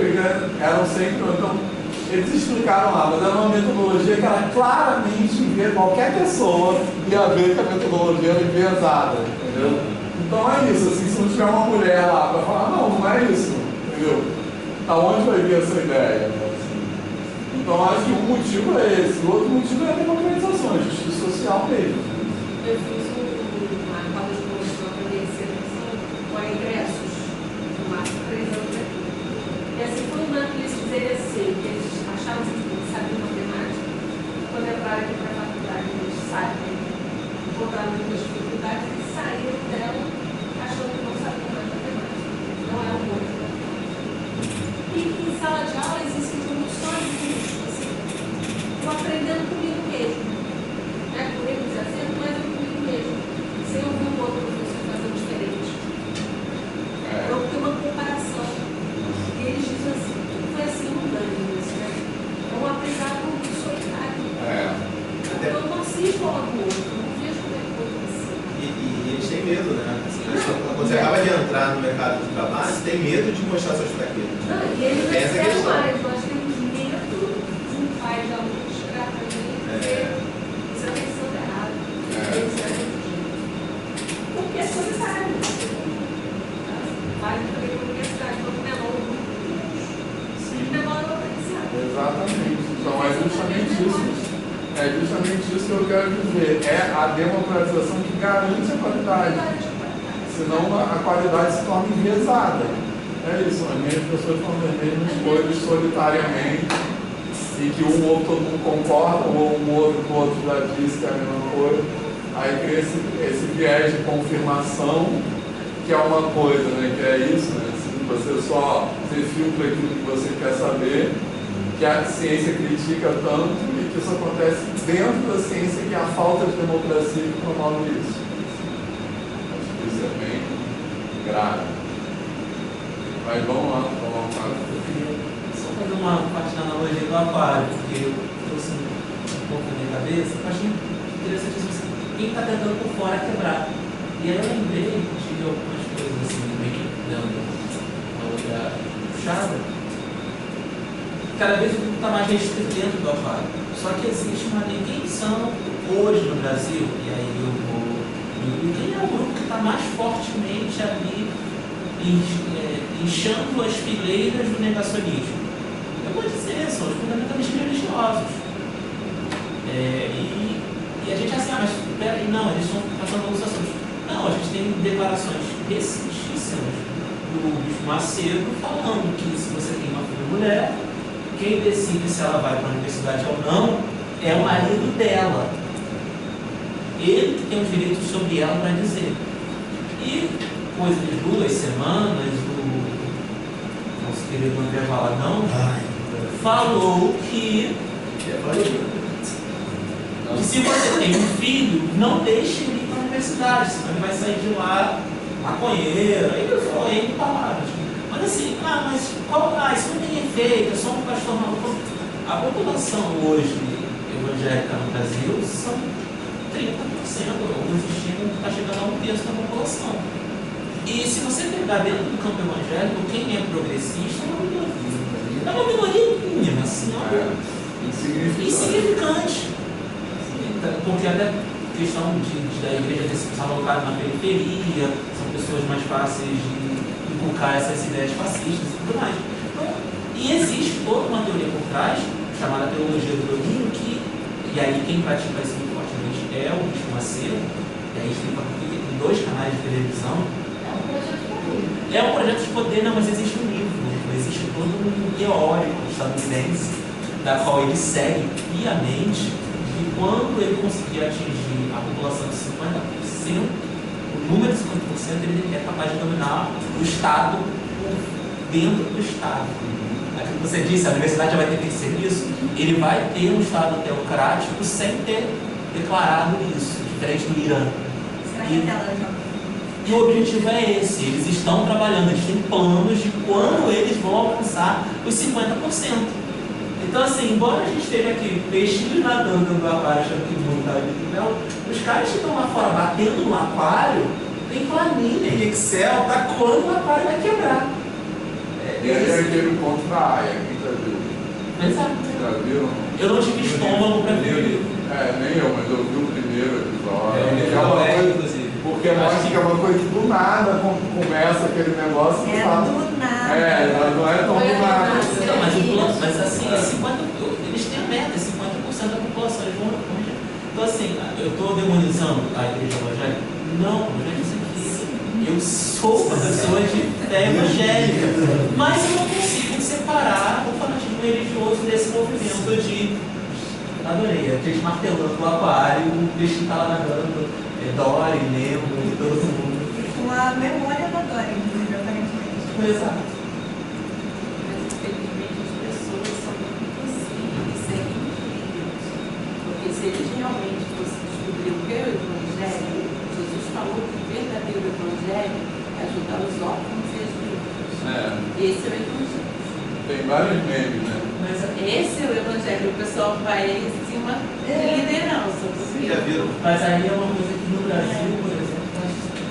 eram sempre, então, eles explicaram lá, mas era uma metodologia que era claramente, qualquer pessoa ia ver que a metodologia era enviesada, entendeu? Então é isso, assim, se não tiver uma mulher lá para falar, não é isso, entendeu? Da onde vai vir essa ideia? Assim. Então acho que um motivo é esse, o outro motivo é a democratização, a justiça social mesmo. Eu fiz uma roda de conversa para conhecer com ingressos, no máximo 3 anos aqui. E assim, quando eles dizerem assim, que eles achavam que sabiam matemática, quando entraram aqui para a faculdade, eles sabem, encontraram muitas dificuldades e saíram dela achando que não sabiam mais matemática. Não é um bom. E que em sala de aula existem condições assim, eu aprendendo comigo mesmo. Com erros e acertos, mas eu comigo mesmo. Sem ouvir um outro professor fazendo diferente. Eu tenho uma comparação. E eles dizem assim, foi assim unânime isso, né? É um aprendizado solitário. Eu não assisto aula com o outro, eu não vejo como é que o outro ensina. E eles têm medo, né? Assim, quando você acaba de entrar no mercado de trabalho, você tem medo de mostrar suas fraquezas. Não, e eles não Essa disseram questão. mais, nós temos medo de um pai de aluno chegar pra gente e dizer isso é pensando errado. Isso é porque é solitário. Vale também para a universidade, quanto menor o grupo, menor o aprendizado. Exatamente. Então é justamente isso. É justamente isso que eu quero dizer. É a democratização que garante a qualidade. Senão a qualidade se torna enviesada. É isso, as mesmas pessoas fazem as mesmas coisas solitariamente e que um ou todo mundo concorda, ou um outro que o outro já disse que é a mesma coisa. Aí cria esse viés de confirmação, que é uma coisa, né? Que é isso, né? Você filtra aquilo que você quer saber, que a ciência critica tanto e que isso acontece dentro da ciência, que é a falta de democracia que promove isso. Acho que isso é bem grave. Mas vamos lá, Eu queria só fazer uma parte da analogia do aquário, porque eu trouxe um pouco na minha cabeça, eu achei interessante isso, quem está tentando por fora quebrar. E aí eu lembrei de algumas coisas assim, meio dando uma outra puxada. Cada vez o grupo está mais restrito dentro do aquário. Só que existe uma intenção hoje no Brasil, e aí eu vou. E quem é o grupo que está mais fortemente ali inchando as fileiras do negacionismo? Eu vou dizer, são os fundamentalistas religiosos. E a gente assim, mas peraí, não, eles estão passando alguns assuntos. Não, a gente tem declarações recentíssimas do Bispo Macedo falando que se você tem uma filha mulher, quem decide se ela vai para a universidade ou não é o marido dela. Ele que tem os direitos sobre ela para dizer. E, coisa de 2 semanas, o nosso querido André Valadão falou que se você tem um filho, não deixe ele ir para a universidade, senão ele vai sair de lá maconheiro. Aí eu falei em palavras. Mas assim, isso não tem efeito, é só um pastor maluco. A população hoje evangélica no Brasil são 30%, alguns estimam que está chegando a 1/3 da população. E se você pegar dentro do campo evangélico, quem é progressista é uma minoria. É uma minoria mínima, assim, insignificante. Porque até questão da igreja ter se alocado na periferia, são pessoas mais fáceis de inculcar essas ideias fascistas e tudo mais. Então, e existe toda uma teoria por trás, chamada teologia do domínio, e aí quem pratica isso muito fortemente é o Bispo Macedo, e aí tem 2 canais de televisão. É um projeto de poder, não, mas existe um livro, existe todo um teórico estadunidense, da qual ele segue piamente, e quando ele conseguir atingir a população de 50%, o número de 50%, ele é capaz de dominar o Estado dentro do Estado. Aquilo que você disse, a universidade já vai ter que ser isso, ele vai ter um Estado teocrático sem ter declarado isso, diferente do Irã. E o objetivo é esse, eles estão trabalhando, eles têm planos de quando eles vão alcançar os 50%. Então, assim, embora a gente esteja aqui peixinhos nadando dentro do aquário, achando que o mundo está ali, os caras que estão lá fora batendo no aquário, tem planilha em Excel para quando o aquário vai quebrar. E aí é aquele ponto da AIA, quem já viu? Exato. Já viram? Eu não tive estômago para ver o livro. Nem eu, mas eu vi o primeiro episódio. Inclusive. Porque mostra que é uma coisa que do nada começa aquele negócio. É do nada. Não é tão do nada. Não, mas assim, 50, eles têm a meta, 50% da população, eles vão. Então assim, eu estou demonizando a igreja evangélica? Não, eu já disse aqui. Eu sou uma pessoa de fé evangélica, mas eu não consigo separar o fanatismo religioso desse movimento de. Adorei, a gente martelando o aquário, o peixe está lá nadando. Dory, Nemo e todo mundo. Com a memória da Dory, inclusive, aparentemente. Exato. Eu eles realmente fossem descobrir o que é o Evangelho, Jesus falou que o verdadeiro Evangelho é ajudar os órfãos e as viúvas. Esse é o Evangelho. Tem vários memes, né? Mas esse é o Evangelho, o pessoal vai em cima de liderança. Vocês já viram? Mas aí é uma coisa que no Brasil, por exemplo,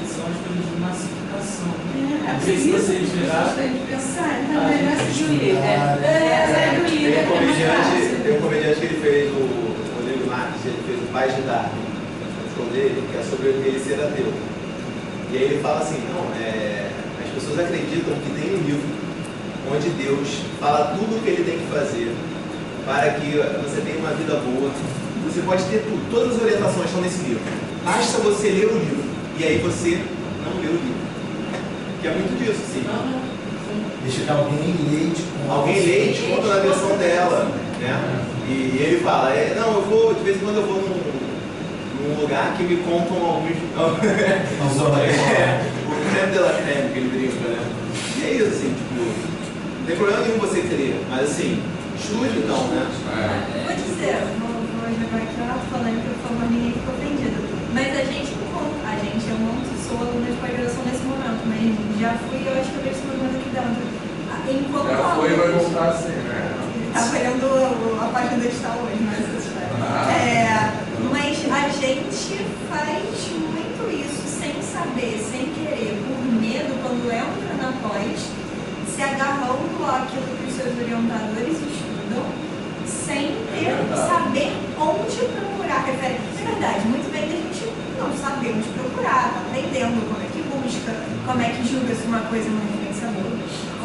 são as coisas de massificação. Não sei se vocês chegaram. Tem que pensar, não é melhor que o líder. Tem um comediante que ele fez, o Rodrigo Marques, ele fez o Paz de Darwin, o show dele, que é sobre ele ser ateu. E aí ele fala assim, não, as pessoas acreditam que tem um livro onde Deus fala tudo o que ele tem que fazer para que você tenha uma vida boa. Você pode ter tudo, todas as orientações estão nesse livro. Basta você ler o livro. E aí você não lê o livro. Que é muito disso, sim. Deixa que alguém lê e te conta. Alguém lê e te conta na versão dela, né? E ele fala, não, eu vou, de vez em quando eu vou num lugar que me contam alguns... o creme de la creme, que ele brinca, né? E é isso, assim, tipo, não tem problema nenhum você querer, mas assim, estude então, né? Vou dizer, vou jogar aqui uma polêmica, por favor, ninguém fica ofendido. Mas a gente, eu não sou aluna de pós-graduação nesse momento, mas já fui, eu acho que eu vejo esse movimento aqui dentro. Enquanto Já foi e vai voltar assim, né? Tá olhando a página do Está hoje, mas isso mas a gente faz muito isso sem saber, sem querer, por medo, quando entra na pós, se agarrando àquilo que os seus orientadores estudam, sem saber onde procurar referência. É verdade, muito bem a gente não sabe onde procurar, tá aprendendo como é que busca, como é que julga se uma coisa é uma referência boa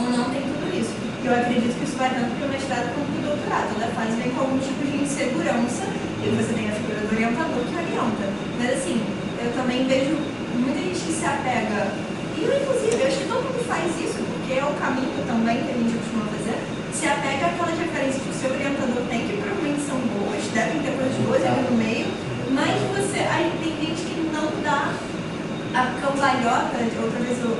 ou não, tem tudo isso. Eu acredito que isso vai tanto para o mestrado quanto para o doutorado. Toda fase vem com algum tipo de insegurança e você tem a figura do orientador que orienta. Mas assim, eu também vejo muita gente que se apega, e eu inclusive, eu acho que todo mundo faz isso, porque é o caminho também que a gente costuma fazer, se apega àquelas referências que o seu orientador tem, que provavelmente são boas, devem ter coisas boas ali no meio, mas aí tem gente que não dá a cambalhota, outra vez o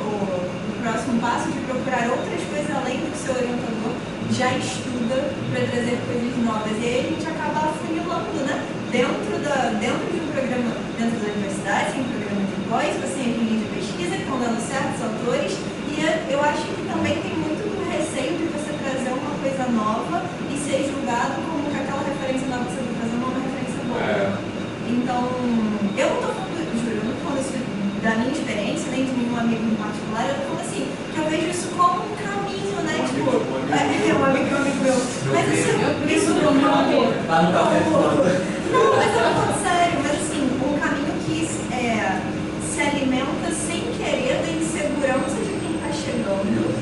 próximo passo de procurar outras coisas além do que o seu orientador já estuda para trazer coisas novas. E aí a gente acaba afunilando, né? Dentro de um programa, dentro da universidade, tem um programa de pós, você tem linha de pesquisa que estão dando certos autores, e eu acho que também tem muito do receio de você trazer uma coisa nova e ser julgado como que aquela referência nova que você está fazendo é uma referência boa. Então, eu não estou falando, Júlio, eu não estou falando isso da minha experiência, nem de nenhum amigo em particular, eu estou falando assim, que eu vejo isso como um caminho, né? Um amigo meu. Mas assim, isso não é Tá no café de volta. Não, mas eu tô falando sério, mas assim, um caminho que se alimenta sem querer da insegurança de quem está chegando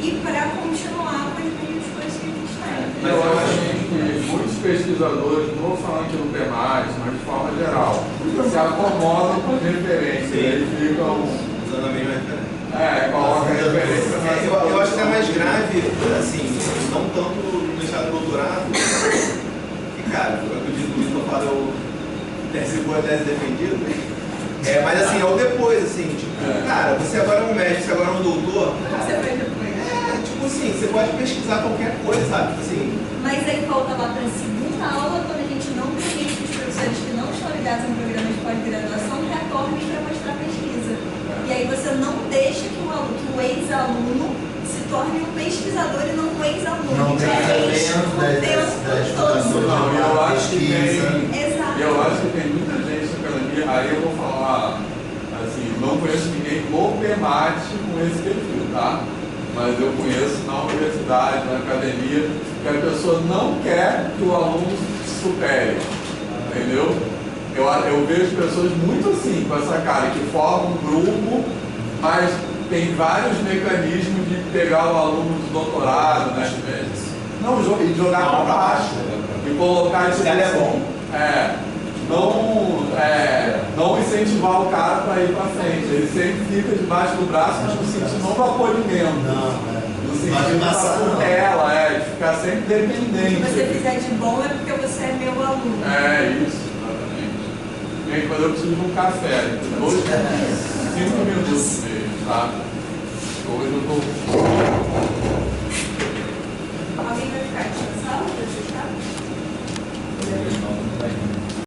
e para continuar com as mesmas coisas que a gente tem. Mas eu acho que muitos pesquisadores, não vou falar aqui no PEMAT, mas de forma geral, se acomodam com referência. Eles ficam usando a mesma referência. Coloca a referência. Eu acho que é mais grave, assim, não tanto no estado do doutorado, que, cara, eu acredito que isso eu falo, tese boa, tese defendida, mas assim, é o depois, assim, tipo, cara, você agora é um médico, você agora é um doutor. Você vai depois. Tipo assim, você pode pesquisar qualquer coisa, sabe? Assim, mas aí volta lá para a segunda aula, quando a gente não permite que os professores que não estão ligados no programa de pós-graduação retornem para mostrar pesquisa. E aí você não deixa que o ex-aluno se torne um pesquisador e não um ex-aluno. Não tem o tempo todo. Não, eu acho que tem. Exato. Eu acho que tem muita gente na academia, aí eu vou falar, assim, não conheço ninguém no PEMAT com esse perfil, tá? Mas eu conheço na universidade, na academia, que a pessoa não quer que o aluno supere, entendeu? Eu vejo pessoas muito assim, com essa cara, que formam um grupo, mas tem vários mecanismos de pegar o aluno do doutorado, né? Não, e jogar para baixo. E colocar isso não incentivar o cara para ir para frente. Ele sempre fica debaixo do braço, mas no sentido não do acolhimento. No sentido da tutela, de ficar sempre dependente. Se você fizer de bom é porque você é meu aluno. Isso. Gente, mas eu preciso de um café. Hoje, 5 minutos mesmo, tá? Hoje eu tô